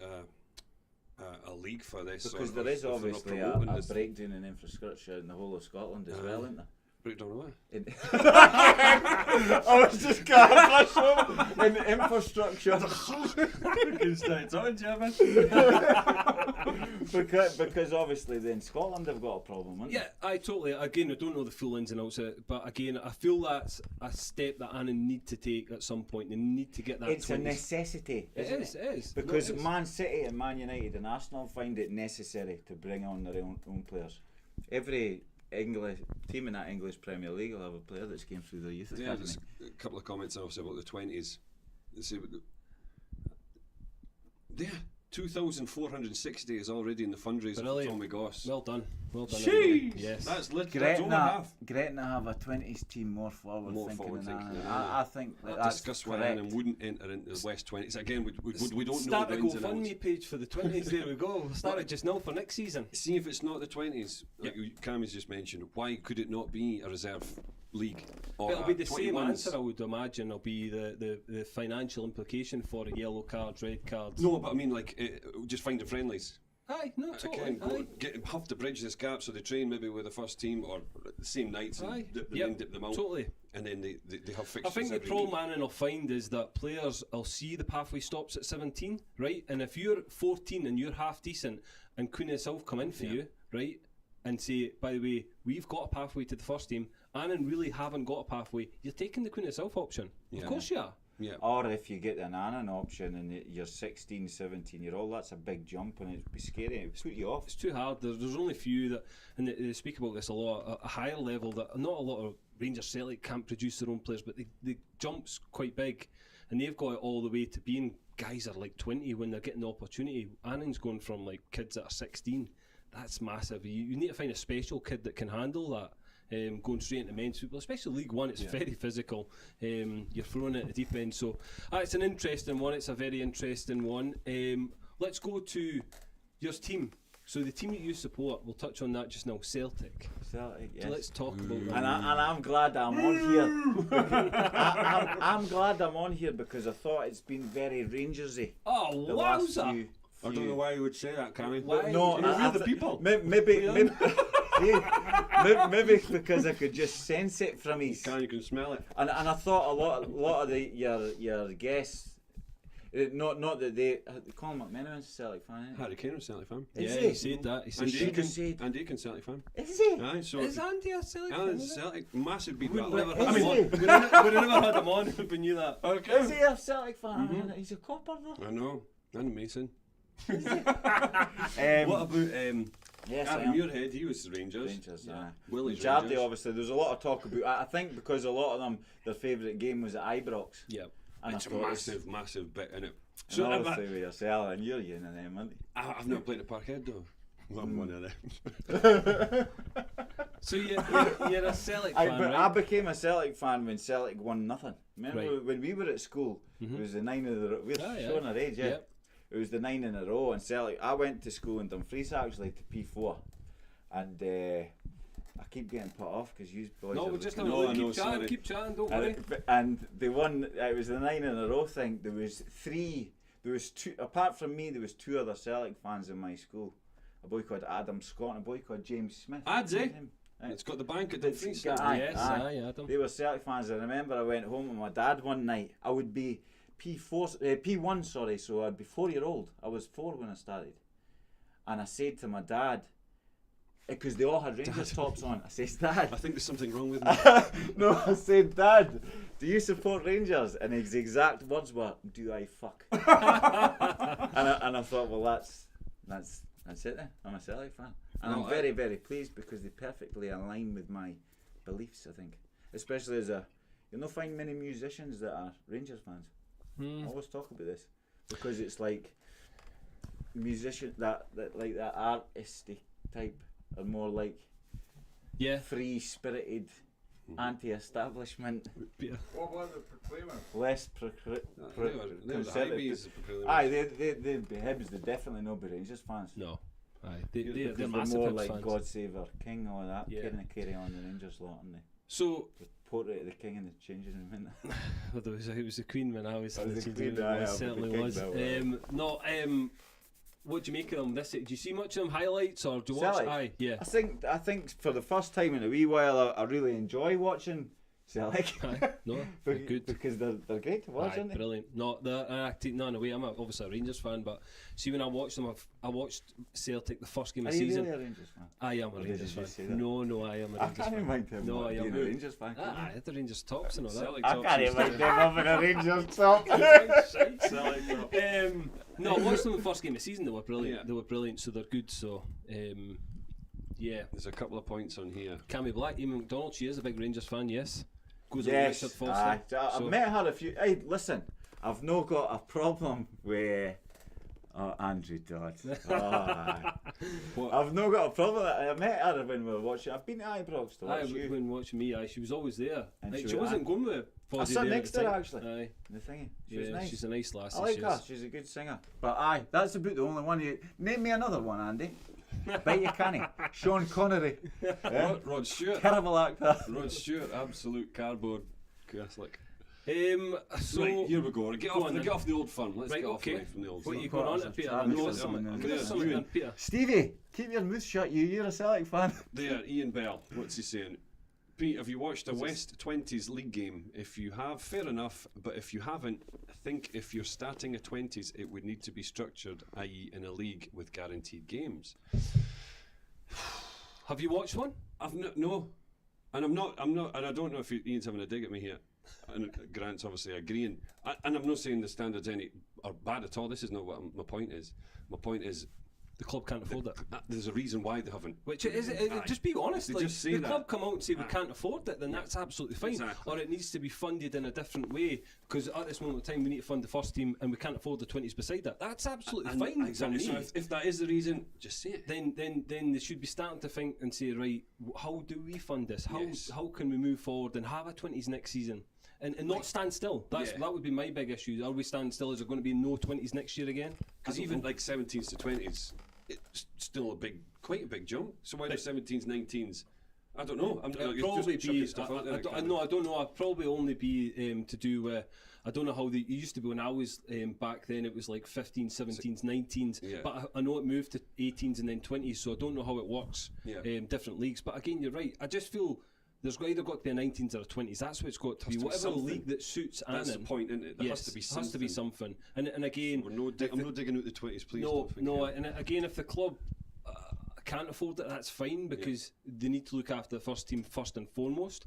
a league for this, Because or there is if they're not obviously promoting a this breakdown in infrastructure in the whole of Scotland as well, isn't there? breakdown away. I was just going to flash over in infrastructure. because obviously then Scotland have got a problem, haven't Yeah, I totally. Again, I don't know the full ins and outs of it, but again, I feel that's a step that Annan need to take at some point. They need to get that. It's 20s. a necessity, isn't it? It is. Because No, it is. Man City and Man United and Arsenal find it necessary to bring on their own players. Every English team in that English Premier League will have a player that's came through the youth Yeah, academy. there's a couple of comments also about the 20s. They say, yeah, 2,460 is already in the fundraiser for Brilliant. Tommy Goss. Well done. Jeez, everybody. Yes. that's over Gretna half. have a 20s team more forward thinking than Annan. than I think that's Discuss why correct. Annan wouldn't enter into the West 20s. Again, we don't Start know a the ins and outs. GoFundMe page for the 20s. There we go. We'll start it just now for next season. See if it's not the 20s, like Cami's just mentioned, why could it not be a reserve league? Or It'll be the 21s? same answer, I would imagine. It'll be the financial implication for yellow cards, red cards. No, but I mean, like, just finding friendlies. Aye, no, totally. Again, Aye. have to bridge this gap so they train maybe with the first team or the same nights and Aye. dip them out. Totally. And then they have fixtures. I think the every problem week. Annan will find is that players will see the pathway stops at 17, right? And if you're 14 and you're half decent and Queen itself come in for you, right? And say, by the way, we've got a pathway to the first team, Annan really haven't got a pathway, you're taking the Queen itself option. Yeah. Of course you are. Yeah. Or if you get an Annan option and you're 16, 17 year old, that's a big jump and it'd be scary. It would put you off. It's too hard. There's only a few that, and they speak about this a lot, a higher level that not a lot of Rangers Celtic can't produce their own players, but the jump's quite big, and they've got it all the way to being guys that are like 20 when they're getting the opportunity. Annan's going from like kids that are 16. That's massive. You need to find a special kid that can handle that. Going straight into men's football, especially League One, it's very physical. You're thrown at the deep end, so it's an interesting one. It's a very interesting one. Let's go to your team. So the team that you support, we'll touch on that just now. Celtic. Celtic, yes. So let's talk about that. And I'm glad I'm on here. I'm glad I'm on here because I thought it's been very Rangersy. Oh, The last wowza! few. I don't know why you would say that, Cami. Why? No, We're the people. Maybe. maybe because I could just sense it from his. You can smell it. And I thought a lot of your guests. Not that Colin McMenamin's a Celtic fan, isn't he? Harry Kane was a Celtic fan. Yeah, he? he said that. He said Andy Aiken's Celtic fan. Is he? Aye, so is Andy a Celtic fan? Alan's Celtic, massive beat. We'd Well, never Is had him he? on. We'd never had him on if we knew that. Is he a Celtic fan? He's a copper though. I know. And Mason. Is he? What about Yes, I Aaron am. Muirhead? He was Rangers. Rangers, Yeah. aye. Willie's Jardy, Rangers. obviously, there's a lot of talk about. I think because a lot of them, their favourite game was at Ibrox. Yeah. And It's I a thought massive, massive bit in it. So So obviously with yourself, and you're in them, aren't you? I've never played at Parkhead though. Well, I'm one of them. So you're a Celtic I fan, became a Celtic fan when Celtic won nothing. Remember Right. when we were at school? It was the 9 in a row. We're Aye, showing aye. our age, yeah. Yep. It was the 9 in a row, and Celtic. I went to school in Dumfries actually to P4, and I keep getting put off because you boys. No, are we're just looking- having a No, look. I know, Keep chatting, sorry. keep chatting, don't worry. And they won. It was the 9 in a row thing. There was three. There was two. Apart from me, there was two other Celtic fans in my school. A boy called Adam Scott and a boy called James Smith. Ads, You know eh? him? Aye. It's got the bank at It's Dumfries. got- aye, Yes, aye. aye, Adam. They were Celtic fans. I remember I went home with my dad one night. I would be P1, sorry. So I'd be 4-year-old. I was 4 when I started, and I said to my dad, because they all had Rangers tops on. I says, Dad. I think there's something wrong with me. No, I said, Dad, do you support Rangers? And his exact words were, do I fuck? and I thought, well, that's it then. I'm a Celtic fan. And No, I'm very, very pleased because they perfectly align with my beliefs, I think. Especially as you'll not find many musicians that are Rangers fans. I always talk about this because it's like musicians that like that artisty type are more like Yeah. free-spirited, anti-establishment, Yeah. What was the Proclaimer? less They were the Highways. Aye, they'd be Hibs. They definitely not be Rangers fans. No. Aye. They're Because they're massive more Hibs like fans. God Save Our King, all that. Yeah. Carry on the Rangers lot, and the So portrait of the King in the changing room. Isn't it? well, it was the Queen when I was Oh, in the the Queen, team. aye, It I'll certainly be the was. king now, What do you make of them? Do you see much of them highlights or do you watch? Celtic? Aye, yeah. I think for the first time in a wee while, I really enjoy watching Celtic. Aye, no, they're good. because they're great to watch, Aye, aren't they? brilliant. No, in a way, I'm obviously a Rangers fan, but see when I watched them, I watched Celtic the first game Are of you season. really a Rangers fan? I am a Or did Rangers you just say fan. that? No, I am a I Rangers can't fan. mind him No, not I am. being a Rangers fan. can I had the Rangers tops and all that. Celtic I tops can't used even to- them having a Rangers top. Celtic top. No, I watched them the first game of season. They were brilliant. Yeah. They were brilliant, so they're good. So, yeah. There's a couple of points on here. Cami Black, Amy McDonald, she is a big Rangers fan. Yes, goes on Yes, Richard Foster. aye. I've So- met her a few. Hey, listen, I've not got a problem with Andrew Dodd. Oh, aye. I've not got a problem. I met her when we were watching. I've been to Ibrox to Aye, watch you. when watching me, she was always there. And Like, she she was- wasn't going with I Fozzie sat there next at to the her time. actually. Aye, The thingy. She yeah, was nice. she's a nice lass. I like her. She's a good singer. But aye, that's about the only one. Name me another one, Andy. Bet you can't. Sean Connery. Yeah? Rod Stewart. Terrible actor. Rod Stewart, absolute cardboard Catholic. So Right, here we go. Get Go off, on then. get off the old fun. Let's Right, get off okay. away from the old what are fun. you going on Quarters to, of Peter? Travis No, or something. something. Give us Yeah, something you- then, Peter. Stevie, keep your mouth shut. You're a Celtic fan. There, Ian Bell. What's he saying? Pete, have you watched a West 20s league game? If you have, fair enough. But if you haven't, I think if you're starting a 20s, it would need to be structured, i.e., in a league with guaranteed games. Have you watched one? I've no, and I'm not, and I don't know if Ian's having a dig at me here. And Grant's obviously agreeing. And I'm not saying the standards are bad at all. This is not what my point is. My point is, The club can't afford it. there's a reason why they haven't. Which is Aye. just be honest. They Like, just say the that. club come out and say we Aye. can't afford it, then that's absolutely fine. Exactly. Or it needs to be funded in a different way because at this moment in time we need to fund the first team and we can't afford the 20s beside that. That's absolutely And fine. exactly. For So me. if that is the reason, just say it. Then they should be starting to think and say, right, how do we fund this? Yes. How can we move forward and have a 20s next season? And not stand still. That would be my big issue. Are we standing still? Is there going to be no 20s next year again? Because even like 17s to 20s, it's still quite a big jump. So why do 17s, 19s I don't know. It'll you're probably just chucking be. stuff out there, I Cam. don't know. I'll probably only be to do with. I don't know how they it used to be when I was back then. It was like 15s, 17s, 19s. Yeah. But I know it moved to 18s and then 20s. So I don't know how it works. Yeah. Different leagues. But again, you're right. I just feel there's either got to be a 19s or a 20s. That's what it's got to be. to be Whatever something. league that suits That's Annan. the point, isn't it? There Yes, has to be has something. to be something. And again, I'm not digging out the 20s, please. no, don't think, no. yeah. And again, if the club can't afford it, that's fine because they need to look after the first team first and foremost.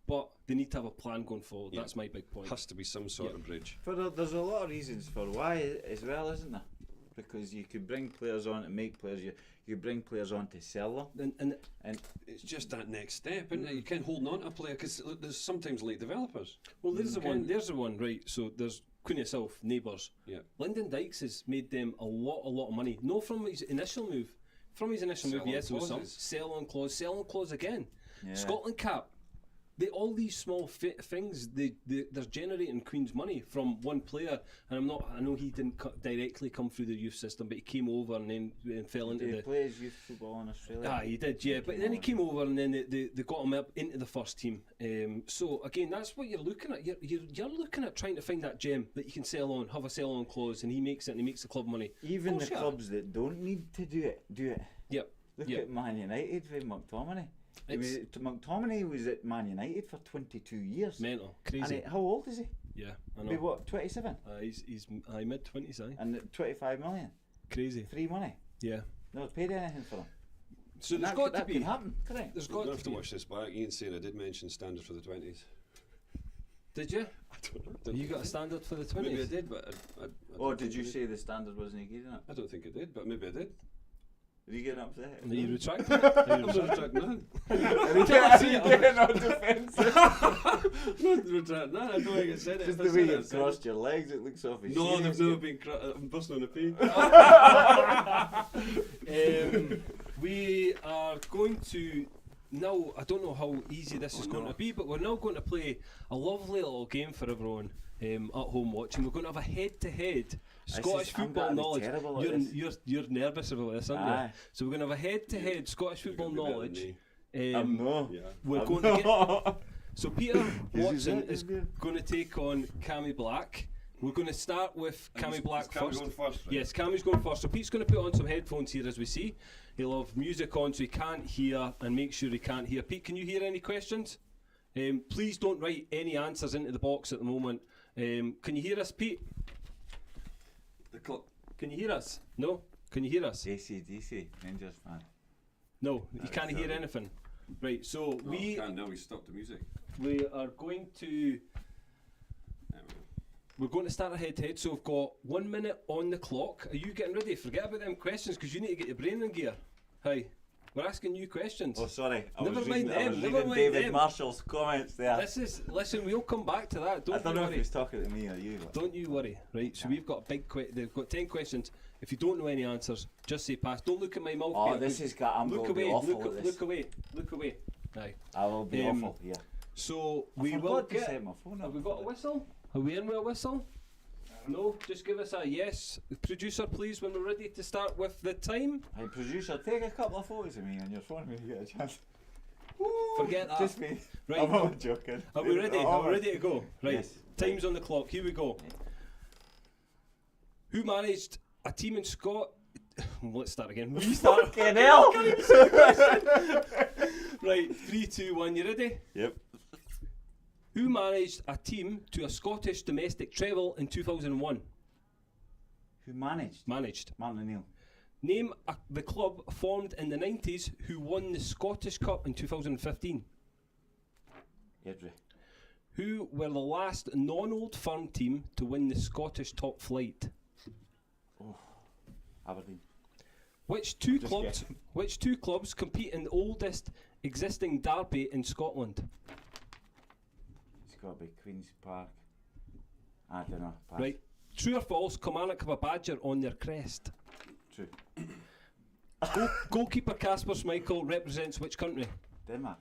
But they need to have a plan going forward. Yeah. That's my big point. Has to be some sort of bridge. There's a lot of reasons for why as well, isn't there? Because you could bring players on to make players. You could bring players on to sell them. And It's just that next step, isn't it? You can't hold on to a player because there's sometimes late developers. well, there's the one. There's the one, right? So there's Queen itself, Neighbours. Yeah. Lyndon Dykes has made them a lot of money. No, from his initial move. From his initial Sell move, on yes, there was some clauses. sell on clause again. Yeah. Scotland Cap. All these small things, they're generating Queen's money from one player, and I know he didn't directly come through the youth system, but he came over and then fell into He the. plays youth football in Australia. Ah, he did, yeah. But then he came over and then they got him up into the first team. So again, that's what you're looking at. You're looking at trying to find that gem that you can sell on, have a sell on clause, and he makes it, and he makes the club money. Even Of the course you are. clubs that don't need to do it. Yep. Look Yep. at Man United with McTominay. It's McTominay was at Man United for 22 years. mental, And crazy. how old is he? Yeah, I Be know. what, 27? He's mid-20s, aye. And 25 million. Crazy. Free money. Yeah. Never paid anything for him. So And there's that got could- to that be. can happen, correct? There's We're going got to have to to be. watch this back. Ian's saying I did mention standard for the 20s. Did you? I don't know. You got a standard for the 20s? Maybe I did, but I Or don't did think you I say the standard wasn't good enough? I don't think I did, but maybe I did. Are you getting upset? Are you retracting? Are you I'm not retracting? retracting Are you getting on defensive? that. I'm not retracting that. I don't think I said it. Just If I the way said it, I you've said it. crossed your legs, it looks awful. No, serious. they've never been. I'm busting on a pee. We are going to now. I don't know how easy this is going to be, but we're now going to play a lovely little game for everyone at home watching. We're going to have a head-to-head Scottish I'm football gonna be knowledge. terrible at this. You're nervous about this, aren't you? Aye. So we're going to have a head-to-head Scottish football You're gonna be knowledge. better than I'm no. Yeah. We're I'm going to get. no. So Peter Watson it, is is it? going to take on Cami Black. We're going to start with Cami Black first. Going first, right? Yes, Cami's going first. So Pete's going to put on some headphones here as we see. He'll have music on so he can't hear and make sure he can't hear. Pete, can you hear any questions? Please don't write any answers into the box at the moment. Can you hear us, Pete? The clock. Can you hear us? No? Can you hear us? AC/DC, Rangers fan. No, you can't hear sorry. anything. Right, so No, we can now. We stopped the music. are going to... There we go. We're going to start a head-to-head, so we've got 1 minute on the clock. Are you getting ready? Forget about them questions, because you need to get your brain in gear. Hi. We're asking you questions. Oh, sorry. I Never was mind reading, I them, was never reading mind David them. Marshall's comments there. Listen, we'll come back to that. I Don't don't you know if worry. he's talking to me or you. but- Don't you worry. Right, so we've got a big they've got 10 questions. If you don't know any answers, just say pass. Don't look at my mouth. Oh, Peter, this is got. I'm look going to be away, awful look, at this. look away, look away. Aye. I will be awful. Yeah. So I we will forgot to get. set my phone up. Have we got a whistle? Are we in with a whistle? No, just give us a yes. Producer, please, when we're ready to start with the time. Hey, producer, take a couple of photos of me on your phone when you get a chance. Forget that. Just me. Right. I'm not joking. Are we ready? Oh, Are we ready to go? Right. Yes. Time's on the clock. Here we go. Who managed a team in Scott? Let's start again. Restart. Fucking hell! Right. 3, 2, 1. You ready? Yep. Who managed a team to a Scottish domestic treble in 2001? Who managed? Managed. Martin O'Neill. Name the club formed in the 90s who won the Scottish Cup in 2015. Edry. Who were the last non-Old Firm team to win the Scottish top flight? Aberdeen. Which two Just clubs? guessing. Which two clubs compete in the oldest existing derby in Scotland? It's got to be Queen's Park. I don't know. Pass. Right. True or false? Kilmarnock have a badger on their crest. True. Goalkeeper Casper Schmeichel represents which country? Denmark.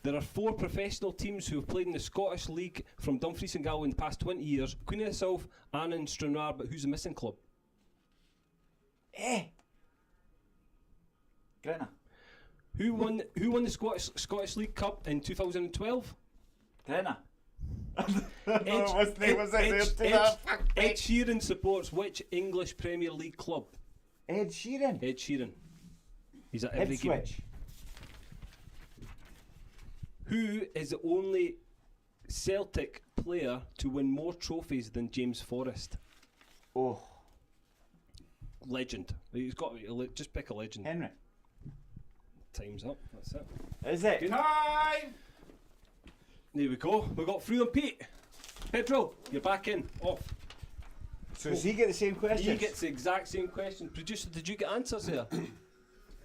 There are 4 professional teams who have played in the Scottish League from Dumfries and Galway in the past 20 years. Queen of the South, Annan, Stranraer, but who's the missing club? Gretna. Who won the Scottish League Cup in 2012? Tenner. Ed Sheeran supports which English Premier League club? Ed Sheeran. Ed Sheeran. He's at every game. Ipswich. Who is the only Celtic player to win more trophies than James Forrest? Oh, Legend. He's got to be just pick a legend. Henry. Time's up. That's it. Is it? Time! There we go. We got through and Pete. Pedro, you're back in. Off. So does he get the same question? He gets the exact same question. Producer, did you get answers there?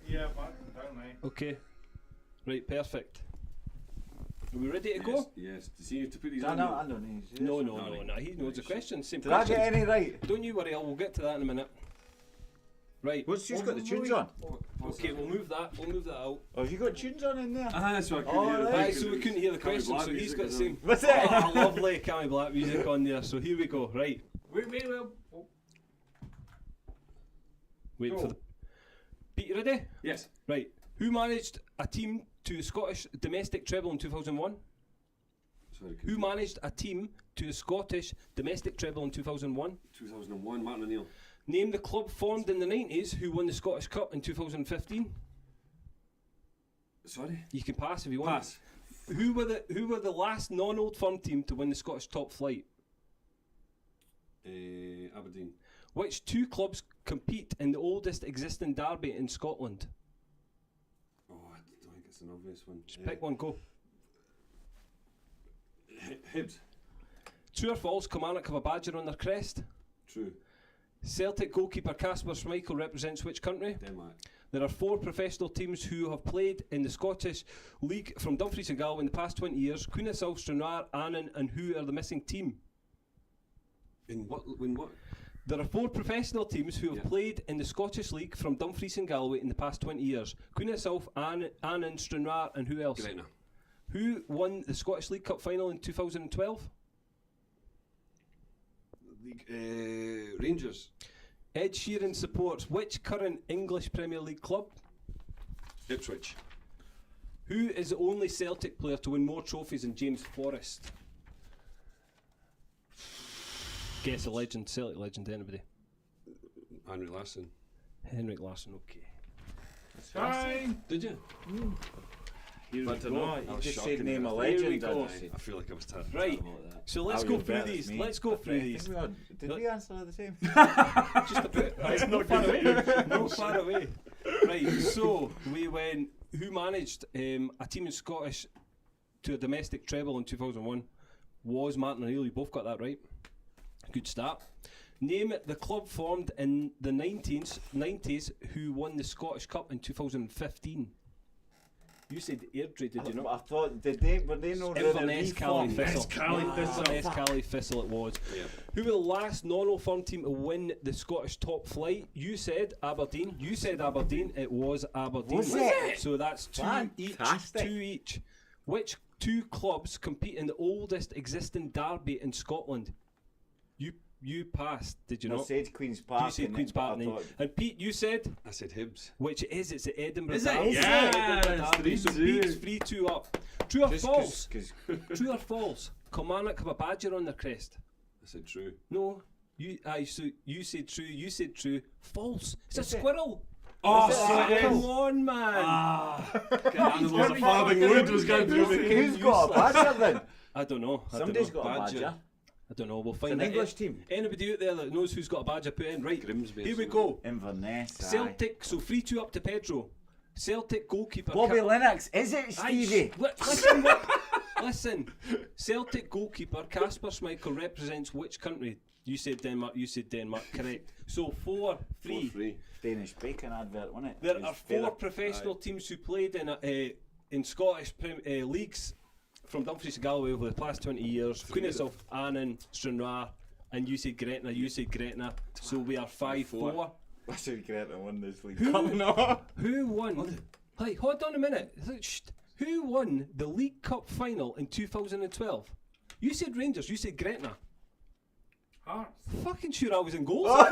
Yeah, back down, mate. Okay. Right, perfect. Are we ready to go? Yes. Does he have to put these No, on? no, I don't need to. No. He knows the question. Same Did I question. get any right? Don't you worry, we'll get to that in a minute. Right. What's just got the tunes on? Okay, we'll move that out. Oh, have you got tunes on in there? That's what I Oh, couldn't hear. right. Right, so we couldn't hear the Cami question, Black so he's music got the is same. What's it? Oh, lovely Cami Black music on there. So here we go. Right. Waiting for the. Pete, you ready? Yes. Right. Who managed a team to the Scottish domestic treble in 2001? Sorry, Who managed a team to the Scottish domestic treble in 2001? 2001, Martin O'Neill. Name the club formed in the 90s who won the Scottish Cup in 2015. Sorry? You can pass if you want. Pass. Who were the last non-Old Firm team to win the Scottish top flight? Aberdeen. Which two clubs compete in the oldest existing derby in Scotland? Oh, I don't think it's an obvious one. Just pick one, go. Hibs. True or false, Kilmarnock have a badger on their crest? True. Celtic goalkeeper Kasper Schmeichel represents which country? Denmark. There are 4 professional teams who have played in the Scottish League from Dumfries and Galway in the past 20 years. Queen of South, Stranraer, Annan, and who are the missing team? In what? In what? There are 4 professional teams who have played in the Scottish League from Dumfries and Galway in the past 20 years. Queen of South, Annan, Stranraer, and who else? Gretna. Who won the Scottish League Cup final in 2012? Rangers. Ed Sheeran supports which current English Premier League club? Ipswich. Who is the only Celtic player to win more trophies than James Forrest? Guess a legend, Celtic legend, anybody? Henry Larsson. Henrik Larsson, okay. Time! Did you? Here I we don't go. know. You was just shocking said name me. a Here we legend. go. didn't you? I feel like I was terrible. Right, terrible at that. so let's Oh, go you're through better these. than me. Let's go through I these. think we all, did we answer the same? Just a bit. Right, not far away. Not far away. Right, so we went. Who managed a team in Scottish to a domestic treble in 2001? Was Martin O'Neill. You both got that right. Good start. Name the club formed in the 90s who won the Scottish Cup in 2015. You said Airdrie, did you not? I thought, were they no Inverness, Cali, Thistle. Cali, Thistle. Inverness, Cali, Thistle it was. Yeah. Who were the last non-Old Firm team to win the Scottish top flight? You said Aberdeen. You said Aberdeen. It was Aberdeen. Was it? So that's two Fantastic. each. Which 2 clubs compete in the oldest existing derby in Scotland? You passed, did you I not? said Queen's Park. You said and Queen's then- Park. but I And, thought- and Pete, you said, I said Hibs. which it is, it's the Edinburgh Is it? derby. Yes, Edinburgh derby. So 3-2. Pete's 3-2 up. True or Just false? 'cause True or false? Kilmarnock have a badger on their crest. I said true. No, you said true. You said true. False. It's a Is it? squirrel. Oh, so it Come is. on, man. Animals, a farthing wood was going through me. Who's got a badger then? I don't know. Somebody's got a Badger. badger. I don't know. We'll It's find an out. English team. Anybody out there that knows who's got a badger, put in. Right. Grimsby. Here we go. Inverness. aye. Celtic. So 3-2 up to Pedro. Celtic goalkeeper. Bobby Lennox. Is it Aye, Stevie? Listen. Listen. Celtic goalkeeper Kasper Schmeichel represents which country? You said Denmark. You said Denmark. Correct. So 4-3. 4-3. Danish bacon advert, wasn't it? There It was are 4 better. professional teams who played in Scottish leagues from Dumfries to Galway over the past 20 years. Queen of South, Annan, Stranraer, and you said Gretna. You said Gretna. So we are 5-4. I should get to win this league. Who- Coming on. Who won? Hey, hold on a minute. Shh. Who won the League Cup final in 2012? You said Rangers. You said Gretna. Hearts. Fucking sure I was in goals. what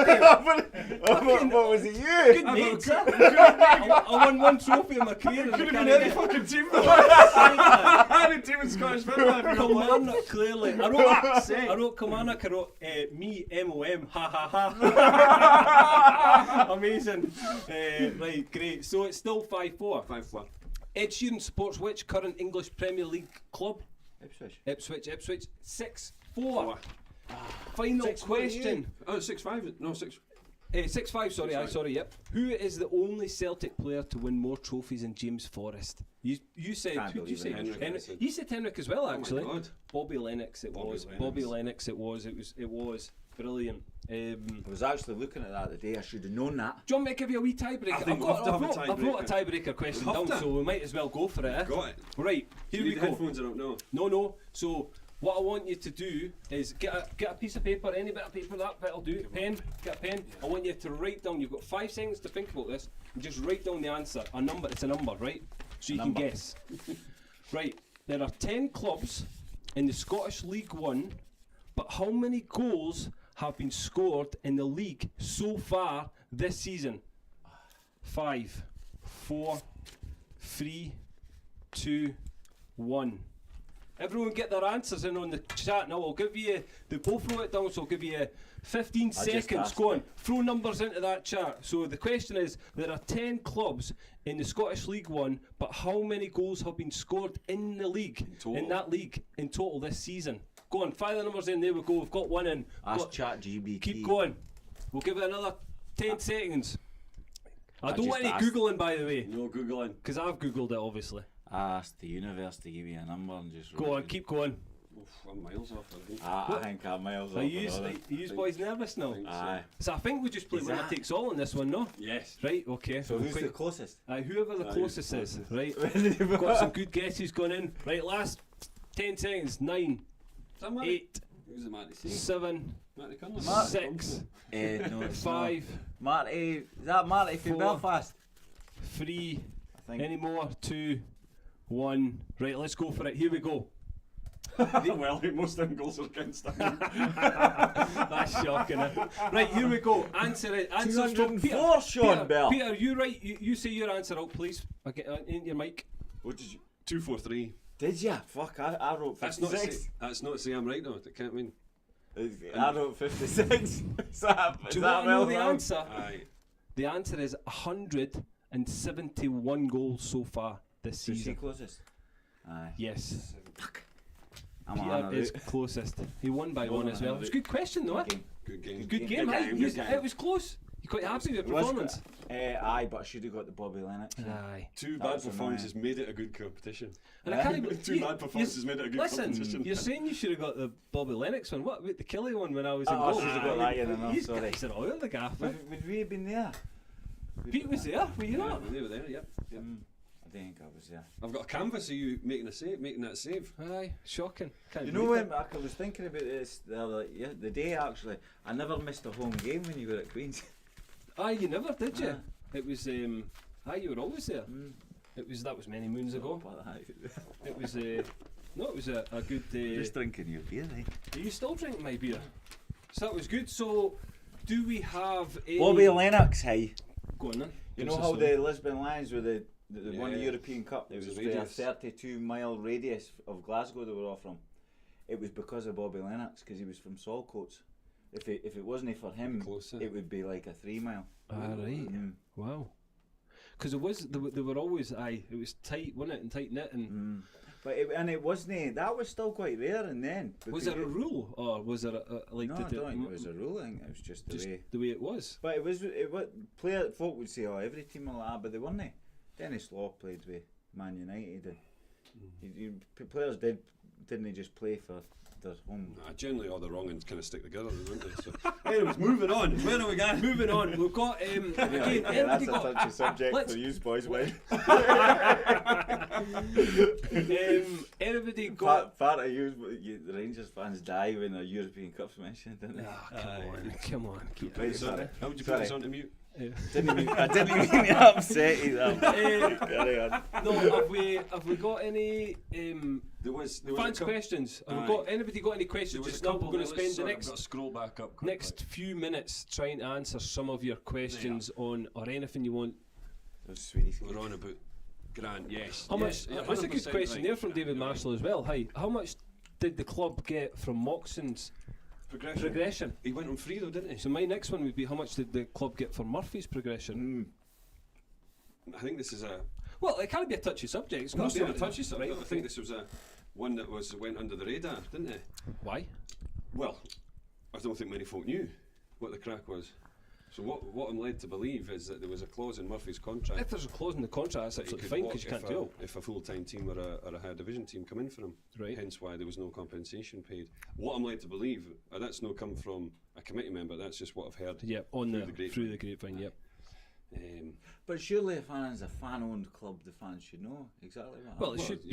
was it, you? Good mates. I won one trophy in my career. Could have been any fucking team though. Any team in Scottish football. Kilmarnock, clearly. I wrote Kilmarnock, I wrote me, MOM, ha ha ha. Amazing. Right, great. So it's still 5-4. 5-4. Ed Sheeran supports which current English Premier League club? Ipswich. Ipswich. 6-4. Final question. Oh, 6-5. No, 6. 6-5, sorry, yep. Who is the only Celtic player to win more trophies than James Forrest? You said, Can't who'd you believe say? it. Henrik. You said Henrik as well, actually. Oh my God. Bobby Lennox it was. It was. Brilliant. I was actually looking at that today. I should have known that. Do you want me to give you a wee tiebreaker? I think we'll have to have a I've wrote a tiebreaker question We'll have down, to. so we might as well go for it. Eh? Got it. Right, here we The go. headphones are out now. No. So what I want you to do is get a piece of paper, any bit of paper, that bit'll do. Pen, get a pen. I want you to write down. You've got 5 seconds to think about this, and just write down the answer. A number. It's a number, right? So you can guess. Right. There are 10 clubs in the Scottish League One, but how many goals have been scored in the league so far this season? 5, 4, 3, 2, 1. Everyone get their answers in on the chat now. I'll give you, they both wrote it down, so I'll give you 15 seconds. Go on, throw numbers into that chat. So the question is, there are 10 clubs in the Scottish League One, but how many goals have been scored in the league, in that league, in total this season? Go on, fire the numbers in, there we go, we've got one in. Ask ChatGPT. Keep going. We'll give it another 10 seconds. I don't just want any asked. Googling, by the way, No Googling. because I've Googled it, obviously. I asked the universe to give you a number and just Go on, keep going. Oof, I'm miles off. I think. I think I'm miles off. Are you boys nervous now? Aye. So I think we just play Is winner that- takes all in this one, no? Yes. Right, okay. So who's the Quick. closest? Whoever the Aye, closest is, right? Got Got some good guesses going in. Right, last 10 seconds. 9, Is that Marty? 8, Who's the Marty? 7, Marty Cunliffe? 6, no, it's 5, not. Marty, is that Marty from 4. Belfast? 3, I think. any more? 2, 1. Right, let's go for it. Here we go. Well, most of them goals are against him. That's shocking. Right, here we go. Answer it. Answers from 204, Sean Bell. Peter, you right. You say your answer out, please. Get in your mic. What did you? 2-4-3. Did ya? Fuck, I wrote That's not. 56. That's not to say I'm right though. It can't mean. I wrote 56. Is that Do you that want to know well the wrong? answer? Aye. The answer is 171 goals so far this Who's the season. closest? Aye. Yes. I'm on Peter a is route. closest. He won by Won one on as a well. It was a good question though. Eh? Game. Good game. Good game. Good aye. game, You- good game. It was close. You quite happy with your It was performance? Aye, but I should have got the Bobby Lennox. Aye. Two That bad was performances made it a good competition. And I can't even. Two bad performances made it a good Listen, competition. you're saying you should have got the Bobby Lennox one. What about the Kelly one when I was in Oh, I goal? should have got that in and These sorry. guys are all in the gaffer. Would we have been there? Pete was there, were you not? They were there. Yep. I think I was there. I've got a canvas of you making that save. Aye, shocking. Can't You know believe when I was thinking about this the day actually, I never missed a home game when you were at Queen's. it. Aye, you never did you? Aye. It was aye, you were always there. That was many moons ago. It was no, it was a good. Just drinking your beer, eh? Are you still drinking my beer? So that was good. So, do we have a Bobby Lennox, hey. Go on then. You Give know us a how story. the Lisbon Lions were the won the Yeah. European Cup? It It was was a the radius. 32-mile radius of Glasgow they were all from. It was because of Bobby Lennox, because he was from Saltcoats. If it wasn't for him, Closer. it would be like a 3 mile. Ah, right. Mm. Wow. Because they were always it was tight, wasn't it, and tight knit, and But it wasn't. That was still quite rare, and then was there a rule or was there a like? No, I don't think it was a rule. I think it was just the way. it was. But folk would say, oh, every team will that, but they weren't. Dennis Law played with Man United. And players didn't just play for their home. Generally, all the wrong ones kind of stick together, don't they? So. Anyways, moving on. Where are we going? Moving on, we've got again. Everybody got. touchy subject let's- you boys, mate. Everybody got. Part of you, the Rangers fans die when a European Cup's mentioned, don't they? Ah, come on, keep Right, it. sorry. How would you put Sorry. this on to mute? I didn't mean to upset you. Carry on. No, have we got any There was fans' questions? Have we got anybody got any questions? Just now we're going to spend the next scroll back up next few minutes trying to answer some of your questions on or anything you want. We're on about Grant, yes. How much? That's a good question there from David Marshall as well. Hi, how much did the club get from Moxon's progression? He went on free though, didn't he? So my next one would be, how much did the club get for Murphy's progression? I think this is a. Well, it can't be a touchy subject. It's got to be a touchy subject. I think this was a one that went under the radar, didn't it? Why? Well, I don't think many folk knew what the crack was. So what I'm led to believe is that there was a clause in Murphy's contract. If there's a clause in the contract, that's absolutely fine because you can't do it. If a full-time team or a higher division team come in for him, right. Hence why there was no compensation paid. What I'm led to believe, that's not come from a committee member. That's just what I've heard. Yep, through the grapevine. Yep. But surely, if it's a fan-owned club, the fans should know exactly what. Well, it should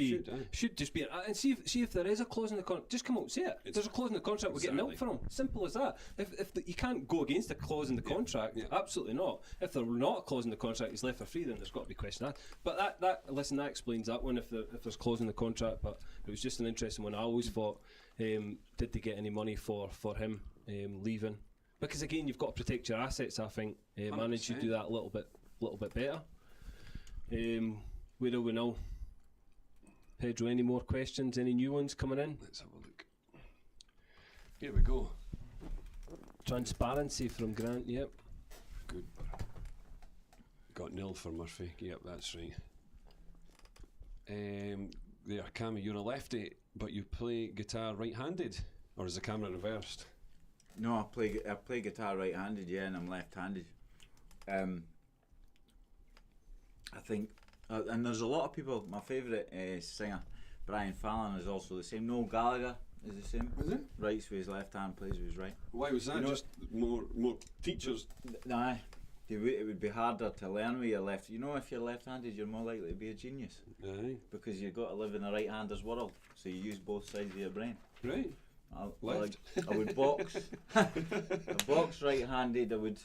just be, and see if there is a clause in the contract. Just come out and say it. If there's a clause in the contract, we're getting milk for them. Simple as that. You can't go against a clause in the contract, absolutely not. If there's not a clause in the contract, he's left for free. Then there's got to be question asked. But that explains that one. If there's clause in the contract, but it was just an interesting one. I always thought, did they get any money for him leaving? Because again, you've got to protect your assets. I think manage to do that a little bit better. Where are we now? Pedro, any more questions? Any new ones coming in? Let's have a look. Here we go. Transparency from Grant. Yep. Good. Got nil for Murphy. Yep, that's right. There, Cami, you're a lefty, but you play guitar right-handed, or is the camera reversed? No, I play guitar right-handed, and I'm left-handed. I think, and there's a lot of people. My favourite singer, Brian Fallon, is also the same. Noel Gallagher is the same. Is it? Writes with his left hand, plays with his right. Why was that? Just more teachers. Nah, it would be harder to learn with your left. You know, if you're left-handed, you're more likely to be a genius. Aye. Because you've got to live in a right-hander's world, so you use both sides of your brain. Right. I would box. I box right-handed. I would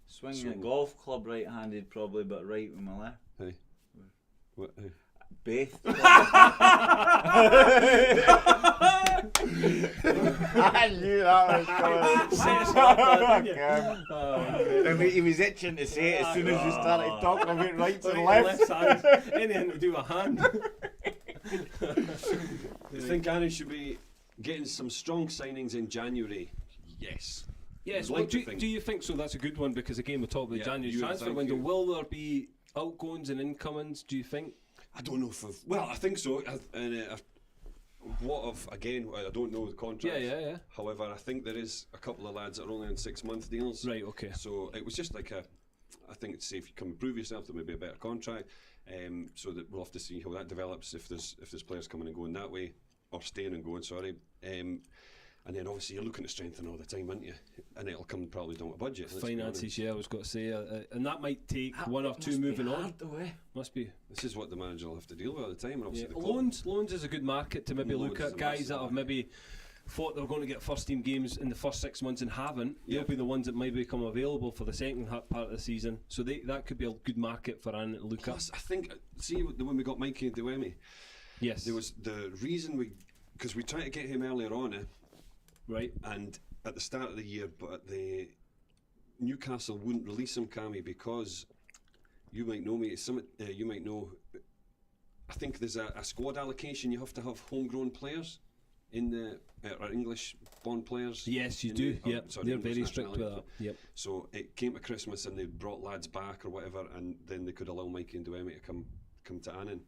swing a golf club right-handed, probably, but right with my left. Hey. What? Hey. Both. I knew that was coming. He was itching to say it as soon as we started talking about rights and lefts. Anything to do with a hand. You think Annie should be getting some strong signings in January? Yes. Yes, well, do you think so? That's a good one because again we talked about January transfer window. Will there be outgoings and incomings? Do you think? I don't know if I think so. I don't know the contract. Yeah. However, I think there is a couple of lads that are only on 6-month deals. Right. Okay. So it was just like I think it's safe. You can improve yourself. There may be a better contract. So that we'll have to see how that develops. If there's players coming and going that way, or staying and going. Sorry. And then obviously you're looking to strengthen all the time, aren't you? And it'll come probably down to budget. Finances, I was got to say, and that might take one or two moving on. Must be. This is what the manager will have to deal with all the time. And obviously loans is a good market to maybe look at. Guys that have maybe thought they were going to get first team games in the first 6 months and haven't. They'll be the ones that might become available for the second part of the season. So that could be a good market for Anne to look at. I think, see when we got Mikey Dewemi. Yes. There was the reason because we tried to get him earlier on. Right. And at the start of the year, but the Newcastle wouldn't release him, Cami, because you might know me. You might know. I think there's a squad allocation. You have to have homegrown players in the or English-born players. Yes, you do. Yep, they're very strict with that. Yep. So it came to Christmas and they brought lads back or whatever, and then they could allow Mikey and Dewemi to come to Annan.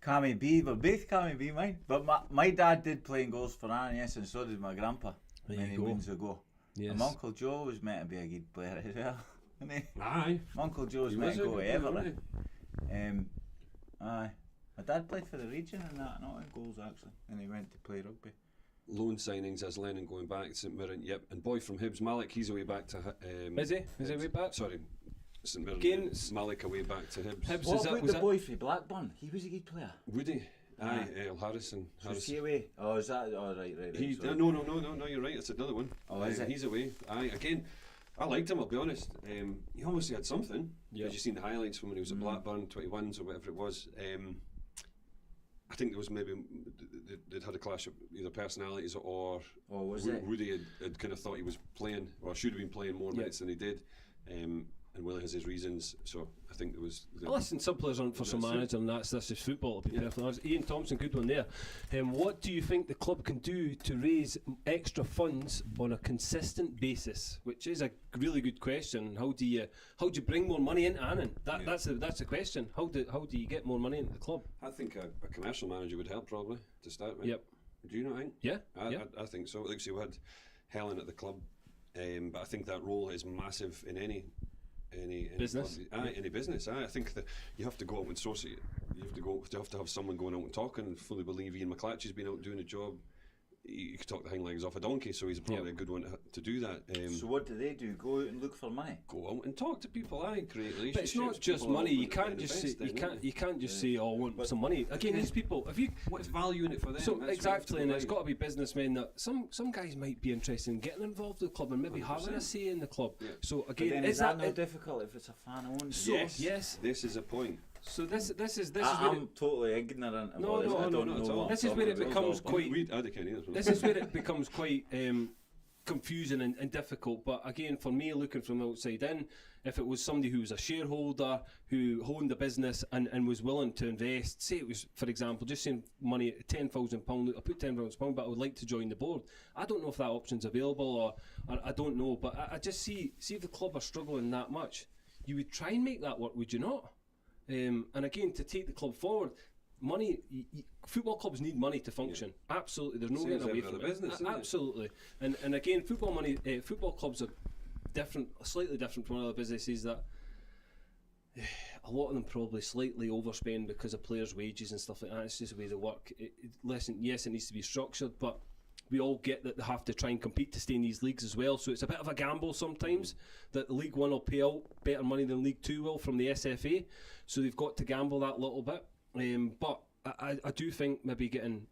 Cami B, but both Cami B mine. But my dad did play in goals for Annan, yes, and so did my grandpa many moons ago. Yes. And my Uncle Joe was meant to be a good player as well, wasn't he? Aye. My Uncle Joe was meant to go to Everton. Aye. My dad played for the region and that, not in goals actually, and he went to play rugby. Loan signings as Lennon going back to St Mirren, yep. And boy from Hibs, Malik, he's away back to. Is he? Is he way back? Sorry. St Mirren. Gaines. Malik away back to Hibs. What about the boy from Blackburn? He was a good player. Would he? Aye, Harrison. So is he away? Oh, is that? Oh, right. No, you're right. It's another one. Oh, is it? He's away. Aye, again. I liked him, I'll be honest. He obviously had something. Yeah. As you've seen the highlights from when he was at Blackburn, 21s or whatever it was. I think there was maybe they'd had a clash of either personalities or Woody had kind of thought he was playing or should have been playing more minutes than he did. And Willie has his reasons, so I think there was. Listen, some players aren't for some manager, and that's just football. To be perfectly honest, Ian Thompson, good one there. What do you think the club can do to raise extra funds on a consistent basis? Which is a really good question. How do you bring more money into Annan? That's the question. How do you get more money into the club? I think a commercial manager would help probably to start with. Yep. Do you not think? Yeah. I think so. Like, so we had Helen at the club, but I think that role is massive in any business. Any business. I think that you have to go out and source it. You have to have someone going out and talking. And fully believe Ian McClatchy's been out doing a job. You could talk the hind legs off a donkey, so he's probably a good one to do that. So what do they do? Go out and look for money? Go out and talk to people. Create relationships. But it's not just money. You can't just say you can't just say, "Oh, I want some money." Again, these people. What's value in it for them? So exactly, and it's got to be businessmen that some guys might be interested in getting involved with the club and maybe 100%. Having a say in the club. Yeah. So again, but then is that no difficult if it's a fan owned? So yes, this is a point. So this is I'm totally ignorant about this. I don't know what this is where it becomes quite. This is where it becomes quite confusing and difficult. But again, for me, looking from the outside in, if it was somebody who was a shareholder who owned the business and was willing to invest, say it was, for example, just saying money, £10,000. I put £10,000, but I would like to join the board. I don't know if that option's available, or I don't know. But I just see if the club are struggling that much, you would try and make that work, would you not? And again, to take the club forward, money. Football clubs need money to function. Yeah. Absolutely, there's no getting away from it. Business, absolutely, and again, football clubs are different, slightly different from other businesses. That a lot of them probably slightly overspend because of players' wages and stuff like that. It's just the way they work. Yes, it needs to be structured, but we all get that they have to try and compete to stay in these leagues as well. So it's a bit of a gamble sometimes that League One will pay out better money than League Two will from the SFA. So they've got to gamble that little bit. But I do think maybe getting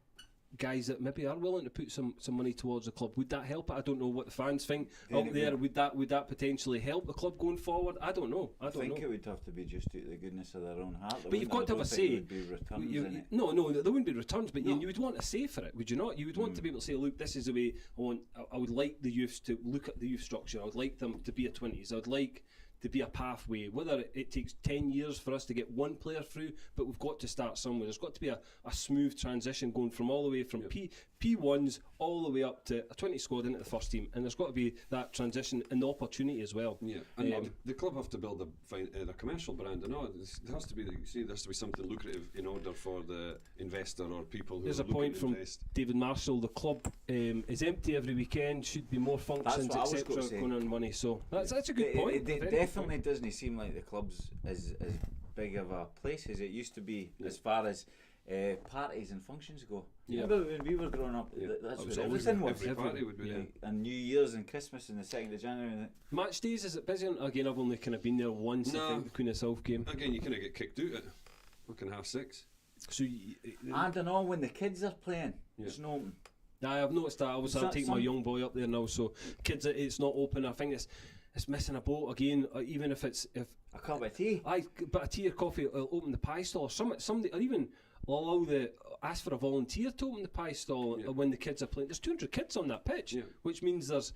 guys that maybe are willing to put some money towards the club, would that help it? I don't know what the fans think out there. Would that potentially help the club going forward? I don't know. I think it would have to be just out of the goodness of their own heart. But you've got to have a say. No, there wouldn't be returns, but you would want a say for it, would you not? You would want to be able to say, look, this is the way I would like the youths to look at the youth structure. I would like them to be a 20s. I would like to be a pathway, whether it takes 10 years for us to get one player through, but we've got to start somewhere. There's got to be a smooth transition going from all the way from P1s all the way up to a 20 squad into the first team, and there's got to be that transition and the opportunity as well. Yeah, and the club have to build a commercial brand. I know there has to be. You see, there has to be something lucrative in order for the investor or people who. There's a point from David Marshall. The club is empty every weekend. Should be more functions, etc. Going on money. So that's a good point. It definitely doesn't seem like the club's as big of a place as it used to be as far as parties and functions go. Yeah. Remember when we were growing up, that's what everything was. Every party would be there. And New Year's and Christmas and the 2nd of January. Match days, is it busy? Again, I've only kind of been there once. I think the Queen of South game. Again, you kind of get kicked out at fucking 6:30. So I don't know, when the kids are playing, it's not open. I've noticed that. Obviously, I'm taking my young boy up there now, so kids, it's not open. I think it's missing a boat again. Even if a cup of tea, but a tea or coffee will open the pie stall. Or somebody, or even ask for a volunteer to open the pie stall when the kids are playing. There's 200 kids on that pitch, which means there's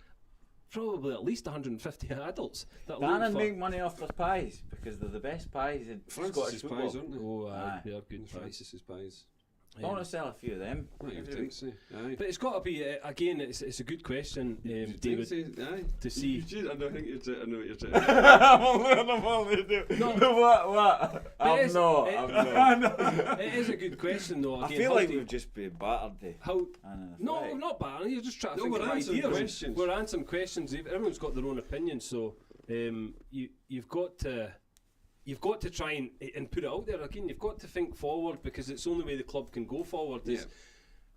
probably at least 150 adults. That make money off their pies because they're the best pies in Scottish football. Pies, aren't they? Oh, they are good. Francis's pies. I want to sell a few of them. But it's got to be again. It's a good question, David. To see. I know what you're saying. I'm only doing. No, what? I'm not. It is a good question, though. Again, I feel like we've just been battered. No, not battered. You're just trying to think of ideas. Questions. We're answering questions. Everyone's got their own opinion, so you've got to. You've got to try and put it out there again. You've got to think forward because it's the only way the club can go forward is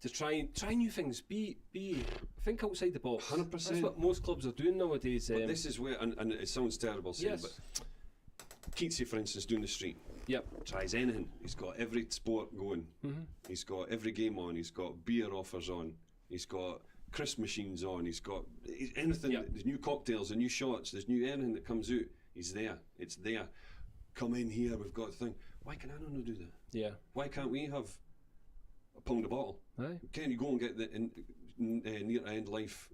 to try new things. Think outside the box. 100%. That's what most clubs are doing nowadays. But this is where, and it sounds terrible saying, but Keatsy, for instance, doing the street. Yep. Tries anything. He's got every sport going. Mm-hmm. He's got every game on. He's got beer offers on. He's got crisp machines on. He's got anything. There's new cocktails, there's new shots, there's new anything that comes out. He's there. It's there. Come in here. We've got a thing. Why can I not do that? Yeah. Why can't we have a pound a bottle? Aye. Can't you go and get the near end life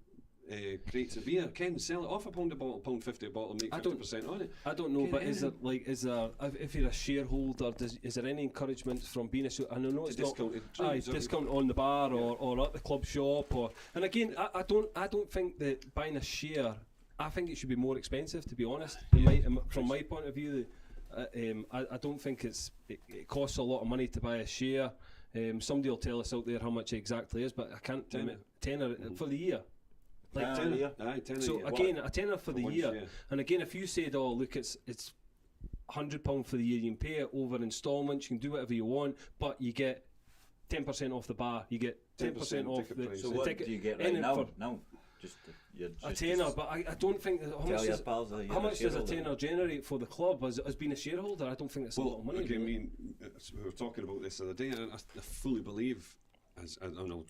crates of beer? Ken, sell it off a pound a bottle, £1.50 a bottle, and make 50% on it. I don't know, but is there if you're a shareholder, is there any encouragement from being a? I know it's not discount on the bar or at the club shop and again, I don't think that buying a share. I think it should be more expensive, to be honest. From my point of view, I don't think it costs a lot of money to buy a share. Somebody will tell us out there how much it exactly is, but I can't. Tenner for the year. Like tenner. So again, a tenner for the year. And again, if you said, "Oh, look, it's £100 for the year," you can pay it over instalments. You can do whatever you want, but you get 10% off the bar. You get 10% off the price. So what do you get right now? No, just a tenner. But I don't think that how much does a tenner generate for the club as being a shareholder? I don't think that's a lot of money. Okay, we were talking about this the other day, and I fully believe, as I don't know.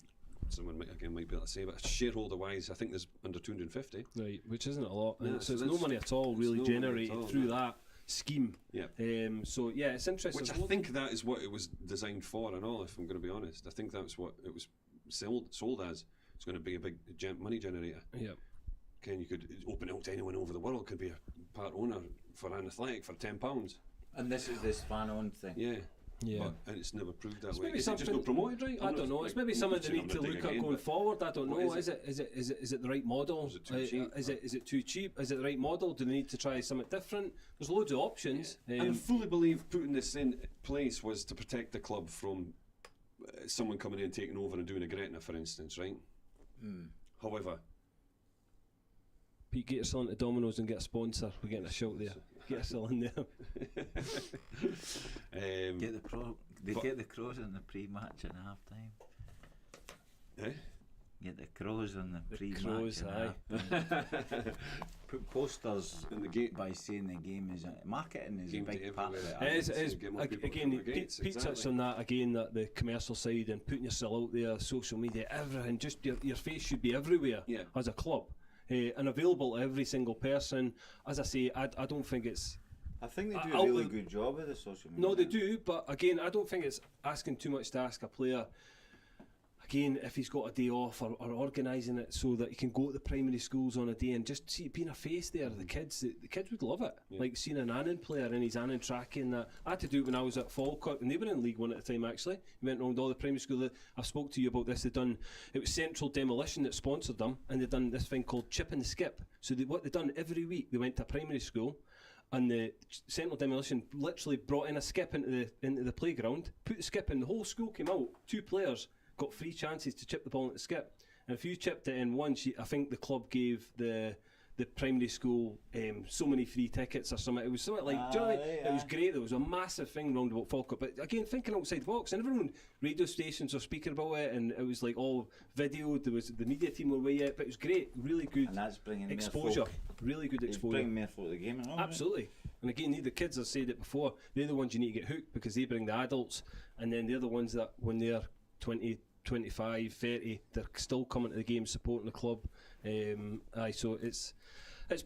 Someone might be able to say, but shareholder-wise, I think there's under 250. Right, which isn't a lot. No, so it's no money at all really generated through that scheme. Yeah. So yeah, it's interesting. Which I think that is what it was designed for and all, if I'm going to be honest. I think that's what it was sold as. It's going to be a big money generator. Yeah. Ken, you could open it out to anyone over the world, could be a part owner for an athletic for £10. And this is this fan-owned thing. Yeah. But, and it's never proved that way. Maybe Is it just not promoted right? I don't know. It's maybe something they need to look at going forward. I don't know. Is it the right model? Is it too cheap? Is it too cheap? Is it the right model? Do they need to try something different? There's loads of options. And I fully believe putting this in place was to protect the club from someone coming in and taking over and doing a Gretna, for instance, right? However, Pete, get yourself into Domino's and get a sponsor. We're getting a shout there. Get yourself in there. Get the crows on the pre-match and half-time. Get the crows on the pre-match and half-time. Put posters in the gate by saying the game is marketing is a big part of it. It is again. Pete touched on that again, that the commercial side and putting yourself out there, social media, everything. Just your face should be everywhere as a club. And available to every single person. As I say, I don't think it's. I think they do a really good job with the social media. No, they do, but again, I don't think it's asking too much to ask a player. Again, if he's got a day off or organising it so that he can go to the primary schools on a day and just see being a face there, the kids would love it. Like seeing an Annan player and his Annan tracking that. I had to do it when I was at Falkirk, and they were in League One at the time actually. We went around all the primary schools. I've spoke to you about this. It was Central Demolition that sponsored them, and they'd done this thing called Chip and Skip. So what they'd done every week, they went to a primary school, and the Central Demolition literally brought in a skip into the playground, put the skip in, the whole school came out, 2 players got 3 chances to chip the ball into the skip, and if you chipped it in once, I think the club gave the primary school so many free tickets or something. It was something like, it was great. There was a massive thing round about Falkirk, but again, thinking outside the box, and everyone, radio stations were speaking about it, and it was like all videoed. There was the media team were way out, but it was great, really good. And that's bringing exposure, really good exposure. Bringing more folk to the game. Absolutely. And again, the kids, have said it before, they're the ones you need to get hooked because they bring the adults, and then they're the ones that when they're 20, 25, 30, they're still coming to the game supporting the club. So it's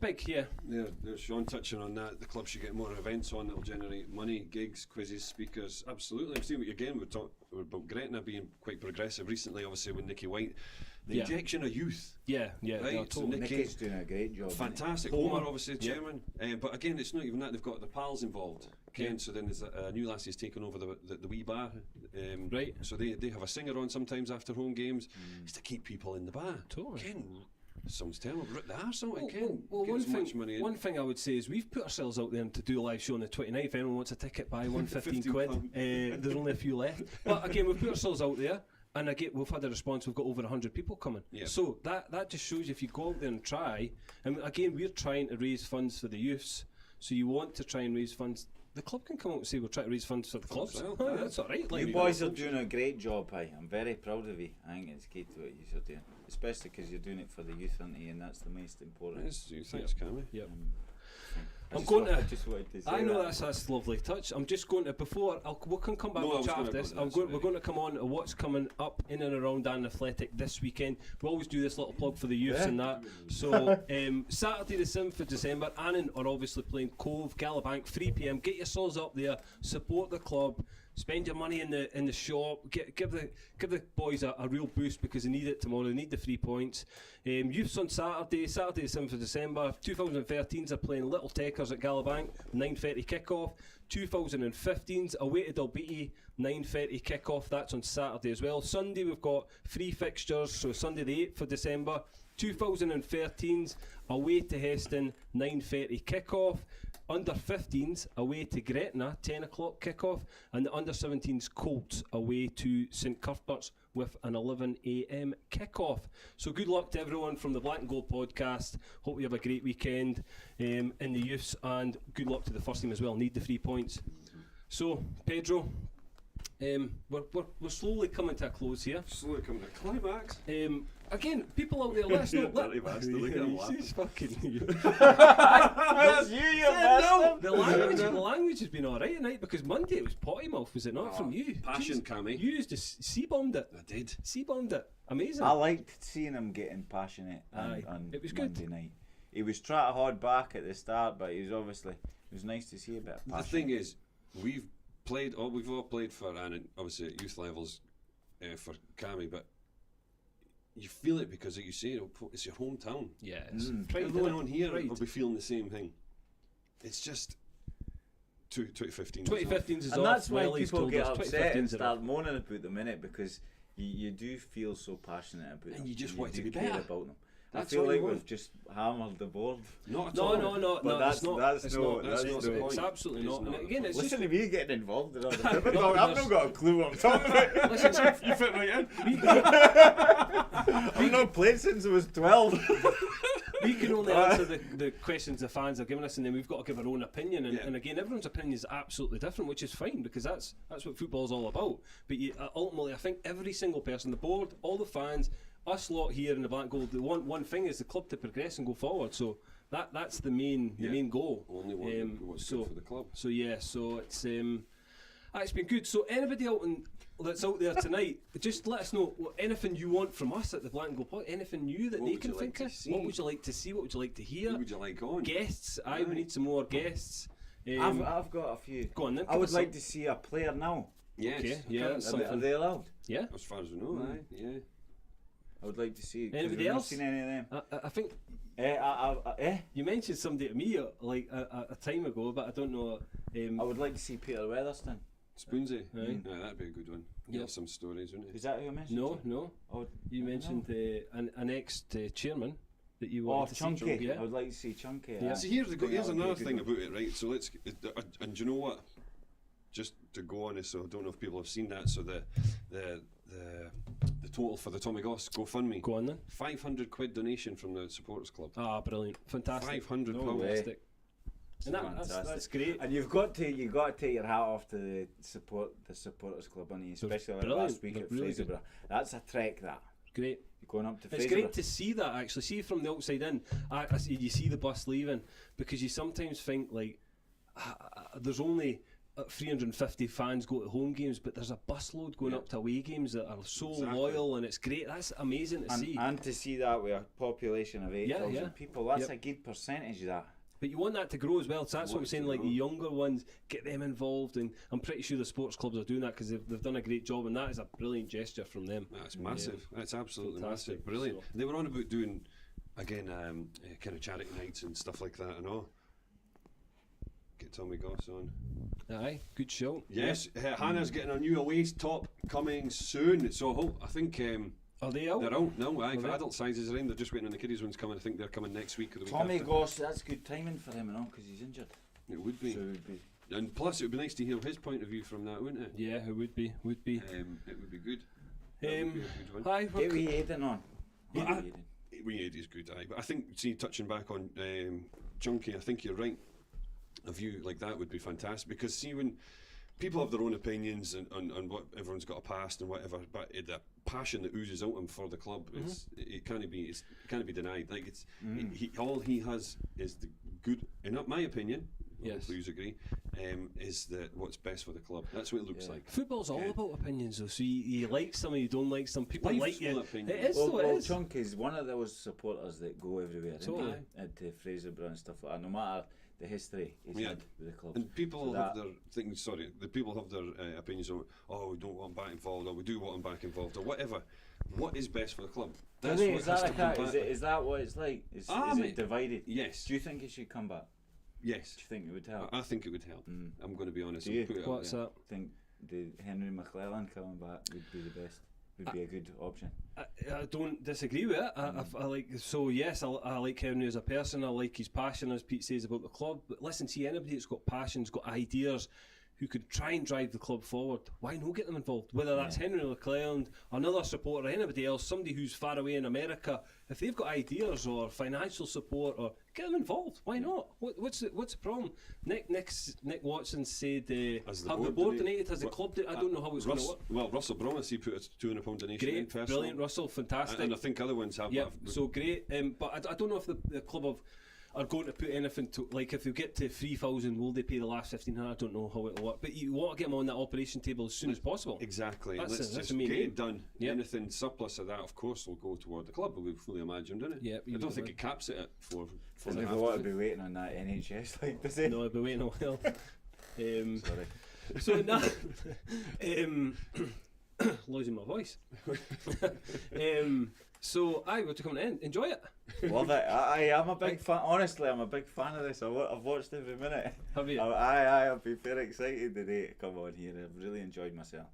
big, yeah. There's Sean touching on that. The club should get more events on that will generate money, gigs, quizzes, speakers. Absolutely. I'm seeing what again we're talking about Gretna being quite progressive recently, obviously with Nicky White. The injection of youth. Yeah. Right. So Nicky's doing a great job. Fantastic. Homer obviously chairman. But again, it's not even that. They've got the pals involved. Ken, so then there's a new lassie's taken over the wee bar. Right. So they have a singer on sometimes after home games, just to keep people in the bar. Totally. Ken, someone's telling rip the arse out. One thing I would say is we've put ourselves out there to do a live show on the 29th. If anyone wants a ticket, buy one, 15 quid. There's only a few left. But again, we've put ourselves out there. And again, we've had a response. We've got over 100 people coming. Yeah. So that just shows if you go out there and try. And again, we're trying to raise funds for the youths. So you want to try and raise funds. The club can come out and say we're trying to raise funds for the clubs. That's all right. You boys are doing a great job. I'm very proud of you. I think it's key to what you're doing, especially because you're doing it for the youth, aren't you? And that's the most important. Thanks, Cami. Yep. I'm going to. I just wanted to say I know that. that's a lovely touch. I'm just going to we can come back No, I and was chat gonna after this. go to that, We're going to come on to what's coming up in and around Dan Athletic this weekend. We always do this little plug for the youths and that. So Saturday the 7th of December, Annan are obviously playing Cove, Gallowbank, 3 p.m. Get yourselves up there, support the club. Spend your money in the shop. Give the boys a real boost because they need it tomorrow. They need the 3 points. Youths on Saturday the 7th of December. 2013s are playing Little Techers at Gallowbank, 9:30 kickoff. 2015s away to Dalbeatty, 9:30 kickoff. That's on Saturday as well. Sunday we've got 3 fixtures. So Sunday the 8th of December. 2013s away to Heston, 9:30 kickoff. Under 15s away to Gretna, 10 o'clock kickoff, and the under 17s Colts away to St Cuthbert's with an 11 a.m. kickoff. So good luck to everyone from the Black and Gold podcast. Hope you have a great weekend in the youths, and good luck to the first team as well. Need the 3 points. So Pedro, we're slowly coming to a close here. Slowly coming to climax. Again, people out there, let's not Dirty bastard, look at him laughing. He's fucking That's you bastard. the language has been alright tonight because Monday it was potty mouth, was it not from you? Passion, Jeez, Cami. You used to C-bombed it. I did. C-bombed it. Amazing. I liked seeing him getting passionate Aye, on it was Monday good. night. He was trying to hold back at the start, but he was obviously. It was nice to see a bit of passion. The thing is, we've all played for, and obviously at youth levels for Cami, but you feel it because, like you say, it's your hometown. Yeah, it's Everyone on here Pride. will be feeling the same thing. It's just 2015. 2015 is and off. that's why Welly's people told get us upset 2015's and are start off. moaning about them in it because you do feel so passionate about them. And you just and want it to do be care better. about them. That's I feel all you like want. we've just hammered the board. Not at No, all. no, But it's that's not. that's It's no not. that's not no. the It's point. absolutely It's not. not And the again, it's Listen just to me getting involved in all the No, I've there's- not got a clue what I'm talking about. listen, You fit right in. I've not played since I was 12. we can only answer the questions the fans are giving us, and then we've got to give our own opinion. And, Yeah. and again, everyone's opinion is absolutely different, which is fine because that's what football's all about. But ultimately, I think every single person, the board, all the fans, us lot here in the Black Gold, the one thing is the club to progress and go forward. So that's the main goal. Only one what's good for the club. So yeah, so it's been good. So anybody that's out there tonight, just let us know anything you want from us at the Black and Gold Pod. Anything new that What they would can you like think to of. see? What would you like to see? What would you like to hear? Who would you like on? Guests. We need some more guests. I've got a few. Go on then. I would like to see a player now. Yes. Okay, yeah, that's Are they something. allowed? Yeah. As far as we know, aye. Yeah. I would like to see. 'cause Anybody we've not else? seen any of them. I think Eh? you mentioned somebody to me like a time ago, but I don't know. I would like to see Peter Weatherston. Spoonsy. Aye. Yeah, that'd be a good one. Yeah. Yeah, some stories, wouldn't it? Is that who I mentioned? No. Oh, You I don't mentioned an ex-chairman that you Oh, wanted to see. Chunky. Yeah. I would like to see Chunky. Yeah. So here's I think that would be another a good thing one. about it, right? So let's and do you know what? Just to go on this, so I don't know if people have seen that. So the total for the Tommy Goss GoFundMe, Go on then. £500 donation from the supporters club. Ah, brilliant, fantastic. £500. No way. Fantastic. And Fantastic. that's great. And you've got to take your hat off to the supporters club, haven't you? Especially like brilliant. last week They're at really Fraserburgh. That's a trek. That Great. you're going up to It's Fraserburgh. great to see that actually. See from the outside in, I see, you see the bus leaving because you sometimes think like there's only 350 fans go to home games, but there's a busload going up to away games that are so Exactly. loyal, and it's great. That's amazing to see. and to see that with a population of 8,000 yeah. people, that's Yep. a good percentage of that. But you want that to grow as well. So that's what I'm Want it saying. to Like the grow. younger ones, get them involved, and I'm pretty sure the sports clubs are doing that because they've done a great job, and that is a brilliant gesture from them. That's massive. That's absolutely Fantastic. massive. Brilliant. So- They were on about doing again kind of charity nights and stuff like that and all. Get Tommy Goss on. Aye, good show. Yes, Hannah's getting a new away top coming soon. So I think Are they out? they're out now. Aye, Are for they? adult sizes are in. They're just waiting on the kiddies ones coming. I think they're coming next week or the week Tommy after. Goss, that's good timing for him, because he's injured. It would be. So it would be. And plus, it would be nice to hear his point of view from that, wouldn't it? Yeah, it would be. Would be. It would be good. That would be a good one. Hi. Get wee Aiden on. Well, Get wee Aiden. We is good, aye. But I think, see, touching back on Chunky, I think you're right. A view like that would be fantastic because, see, when people have their own opinions and what everyone's got a past and whatever, but the passion that oozes out of him for the club, it can't be denied. Like all he has is the good, in my opinion, Yes. please agree, is what's best for the club. That's what it looks like. Football's all about opinions, though. So you like some, and you don't like some. People Life's like you. full of opinions. It is, though. It is. Chunk is one of those supporters that go everywhere. Totally. To Fraserburgh and stuff like that, no matter the history he's had with the club. And people So have that- their things. Sorry, the people have their opinions on. Oh, we don't want him back involved, or we do want him back involved, or whatever. What is best for the club? That's Really, what is has that to come like back. is that what it's like? Is mate. it divided? Yes. Do you think it should come back? Yes. Do you think it would help? I think it would help. I'm going to be honest. Do you? I'll put it out What's there. that? I think the Henry McClellan coming back would be the best. Would be a good option. I don't disagree with it. I like, so yes, I like Henry as a person. I like his passion, as Pete says, about the club. But listen, see, anybody that's got passions, got ideas, who could try and drive the club forward, why not get them involved? Whether that's Henry McClelland, another supporter, or anybody else, somebody who's far away in America, if they've got ideas or financial support, or get them involved. Why not? What's the problem? Nick Watson said, As the have board the board donated- donated, has the club I don't know how it's going to work. Well, Russell Bromas, he put a £200 donation in Great, personally. brilliant, Russell, fantastic. And I think other ones have. Yeah, but so great. But I don't know if the club are going to put anything to, like, if they get to 3,000, will they pay the last 1,500? I don't know how it'll work. But you want to get them on that operation table as soon as possible. Exactly. That's Let's the just main get aim. it done. Yep. Anything surplus of that, of course, will go toward the club. We fully imagine, don't it? Yep, you I don't would. think it caps it at four. Doesn't he want to be waiting on that NHS like does he? No, I've been waiting a while. Sorry. So now, losing my voice. So I got to come in, enjoy it. Love it. I'm a big fan. Honestly, I'm a big fan of this. I've watched every minute. Have you? I've been very excited today to come on here. I've really enjoyed myself.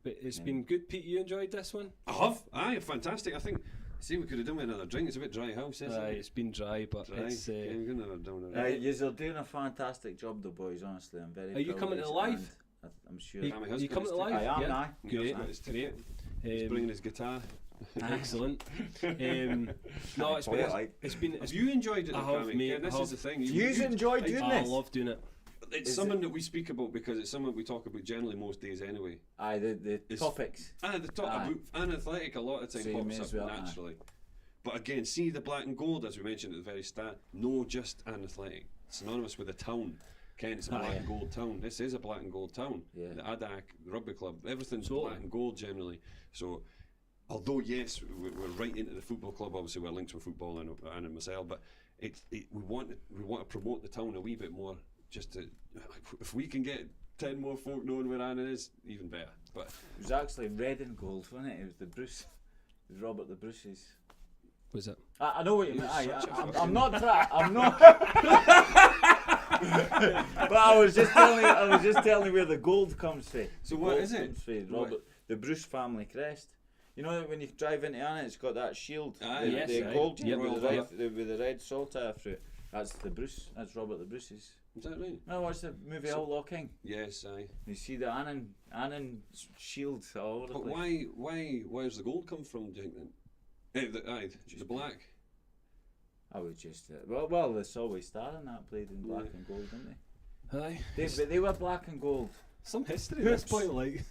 But it's been good, Pete. You enjoyed this one? I have. Aye, fantastic. I think. See, we could have done with another drink. It's a bit dry house, isn't it? It's been dry, but Dry. it's. Yeah, we're gonna have another. You're doing a fantastic job, though, boys. Honestly, I'm very. Are you proud coming of to you, live? and I'm sure. You, Cammy has you got coming his to live? I am yeah. now. He's Great. got his ticket. Um, He's bringing his guitar. Excellent. No, it's Quite been. like. It's been. Have you enjoyed it, I though, have, Cammy? mate, Yeah, this I is the thing. You've enjoyed doing I this. love doing it. It's Is something that we speak about because it's something we talk about generally most days anyway. Aye, the It's- topics. And the talk Aye. about athletic a lot of time Same pops as up well, aye. naturally. But again, see the black and gold as we mentioned at the very start. No, just an athletic. Synonymous with a town. Ken, it's a black and gold town. This is a black and gold town. Yeah. The ADAC, the rugby club, everything's Totally. black and gold generally. So, although yes, we're right into the football club. Obviously, we're linked with football and in myself. But we want to promote the town a wee bit more. Just to, if we can get 10 more folk knowing where Anna is, even better. But It was actually red and gold, wasn't it? It was the Bruce. It was Robert the Bruce's. Was it? I know what you mean. You're such a fucking- I'm not I'm not. But I was just telling you where the gold comes from. So The what gold is it? comes from What? Robert, the Bruce family crest. You know when you drive into Anna, it's got that shield, Aye, the, yes, the aye. gold Yep. with, Royal with the red saltire through. That's the Bruce. That's Robert the Bruce's. is that right? I watched the movie So- Outlaw King. Yes, aye. You see the Annan shield all over the But place. where's the gold come from, do you think then? The black. I would just well, they always star in that played in black and gold, didn't they? Aye. They were black and gold. Some history at this point, like.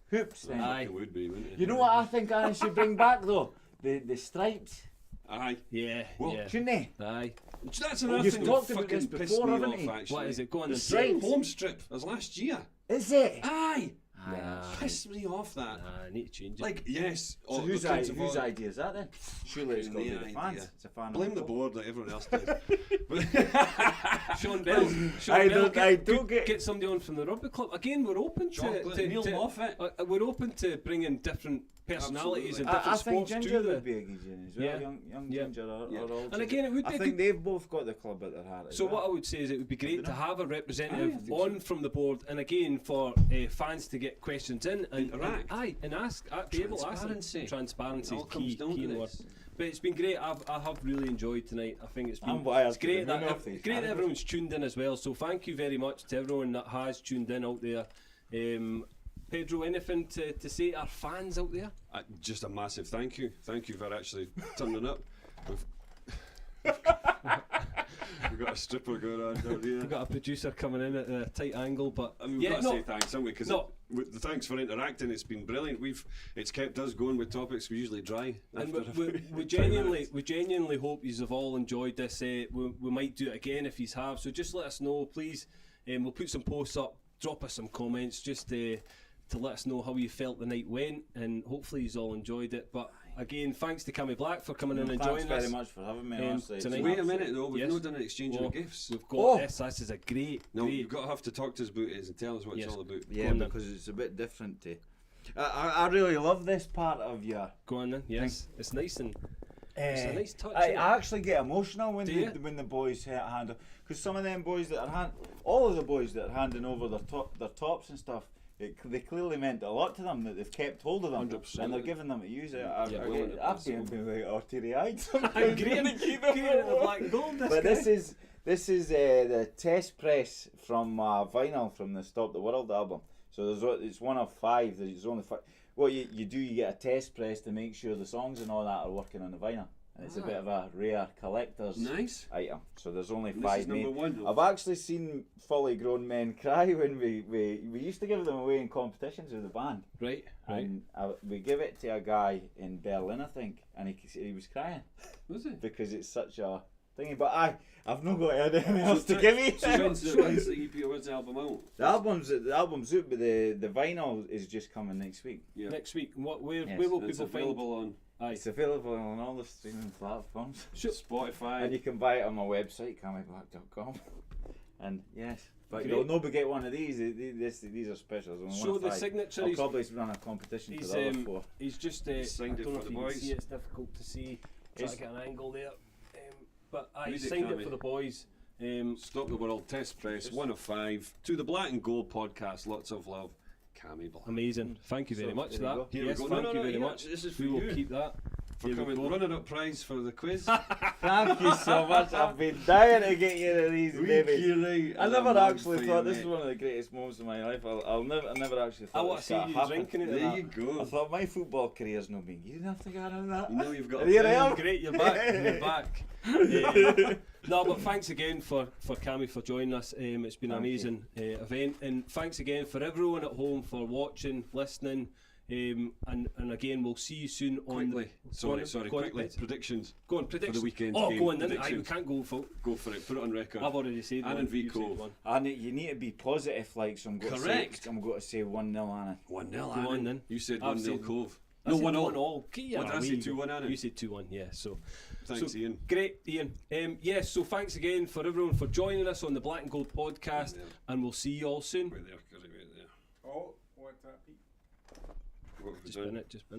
Hoops. Then. Aye. It would be, wouldn't it? You know what I think Anna should bring back though? The stripes, Aye. Yeah. Well, yeah. shouldn't they? Aye. That's another You've thing that talked about fucking this pissed before, me haven't off, you? actually. What is it? Go on The and stripes. home strip was last year. Is it? Aye. Nah. Pissed me off that. Nah, I need to change it. Like, yes. So the whose kids have all- idea is that then? Surely it's got to be the idea. fans. It's a fan. Blame of the club. board like everyone else does. But Sean Bell. Sean I Bell, don't get- get somebody on from the rugby club. Again, we're open Chocolate, to Neil Moffat. we're open to bringing different personalities and Absolutely. different I think sports Ginger to would the. be a good gin as well. Yeah. Young Yeah. Ginger are Yeah. all. And again, it would be I a think good. they've both got the club at their heart. as So well. what I would say is it would be great to have a representative Aye, I think on from the board, and again for fans to get questions in and Interact. and ask, be able to ask them. Transparency. Transparency It is all comes key, down key to word. this. But it's been great. I have really enjoyed tonight. I think it's been I'm wired it's to great the moon that off these great that animals. everyone's tuned in as well. So thank you very much to everyone that has tuned in out there. Pedro, anything to say to our fans out there? just a massive thank you. Thank you for actually turning up. We've got a stripper going on down here. We've got a producer coming in at a tight angle, but I mean, we've yeah, got to no, say thanks, haven't we? Because no, thanks for interacting. It's been brilliant. It's kept us going with topics. We usually dry. And after we genuinely hope you have all enjoyed this. We might do it again if you have. So just let us know, please. We'll put some posts up. Drop us some comments just to let us know how you felt the night went, and hopefully you all enjoyed it. But again, thanks to Cami Black for coming in and joining us. Thanks very much for having me. Honestly, tonight. Wait a minute though, we've not done an exchange of gifts. We've got this. This is a great. You've got to have to talk to us about it and tell us what it's all about. Yeah, because it's a bit different to. I really love this part of your. Go on then. Yes, it's nice and. It's a nice touch. I actually get emotional when the boys handle, because some of them boys that are all of the boys that are handing over their tops and stuff, they clearly meant a lot to them, that they've kept hold of them 100%. and they're giving them to use it. I've been like teary-eyed. I'm great in the black and gold. But this is the test press from vinyl from the Stop the World album. So it's one of 5. There's only 5. What you do, you get a test press to make sure the songs and all that are working on the vinyl. And it's a bit of a rare collector's item. So there's only 5 made. I've actually seen fully grown men cry when we used to give them away in competitions with the band. Right. And we give it to a guy in Berlin, I think, and he was crying. Was he? Because it's such a thingy. But I've not got anything else to give you. So when's the EP or when's the album out? The album's out, but the vinyl is just coming next week. Yeah. Next week. Where will people find? On. It's available on all the streaming platforms. Spotify. And you can buy it on my website, camiblack.com. And yes, but you'll not get one of these. These are specials. So the signature. I'll probably run a competition for the other 4. He's just signed it for the boys. See, it's difficult to see. Try to get an angle there. But I signed it for the boys. Stop the World Test Press, 1 of 5. To the Black and Gold podcast, lots of love. Cami Black. Amazing. Thank you very much for that. Here yes, we go. Thank you very much. This is for we will you. keep that. For coming runner-up prize for the quiz. Thank you so much. I've been dying to get you these babies. I never actually thought this was one of the greatest moments of my life. I never actually thought. I want to see you drinking it. There you go. I thought my football career's not been good enough to get on that. You know you've got. Here I am. Great, you're back. You're back. No, but thanks again for Cami for joining us. It's been an amazing event, and thanks again for everyone at home for watching, listening. And again, we'll see you soon on. Quickly. Predictions. Go on, predictions. For the weekend. Oh, go on then. We can't go for. Go for it. Put it on record. I've already said Annan one. v Cove. And you need to be positive, like, so I'm going to say 1-0 Annan. 1-0 Go on then. You said 1-0 Cove. No, 1-0. 1-0. What did I say? 2-1 Annan. You said 2-1. Yeah. So. Thanks, Ian. Great, Ian. Yes. So thanks again for everyone for joining us on the Black and Gold podcast, and we'll see you all soon. Right there. Oh, what's that? Just been it.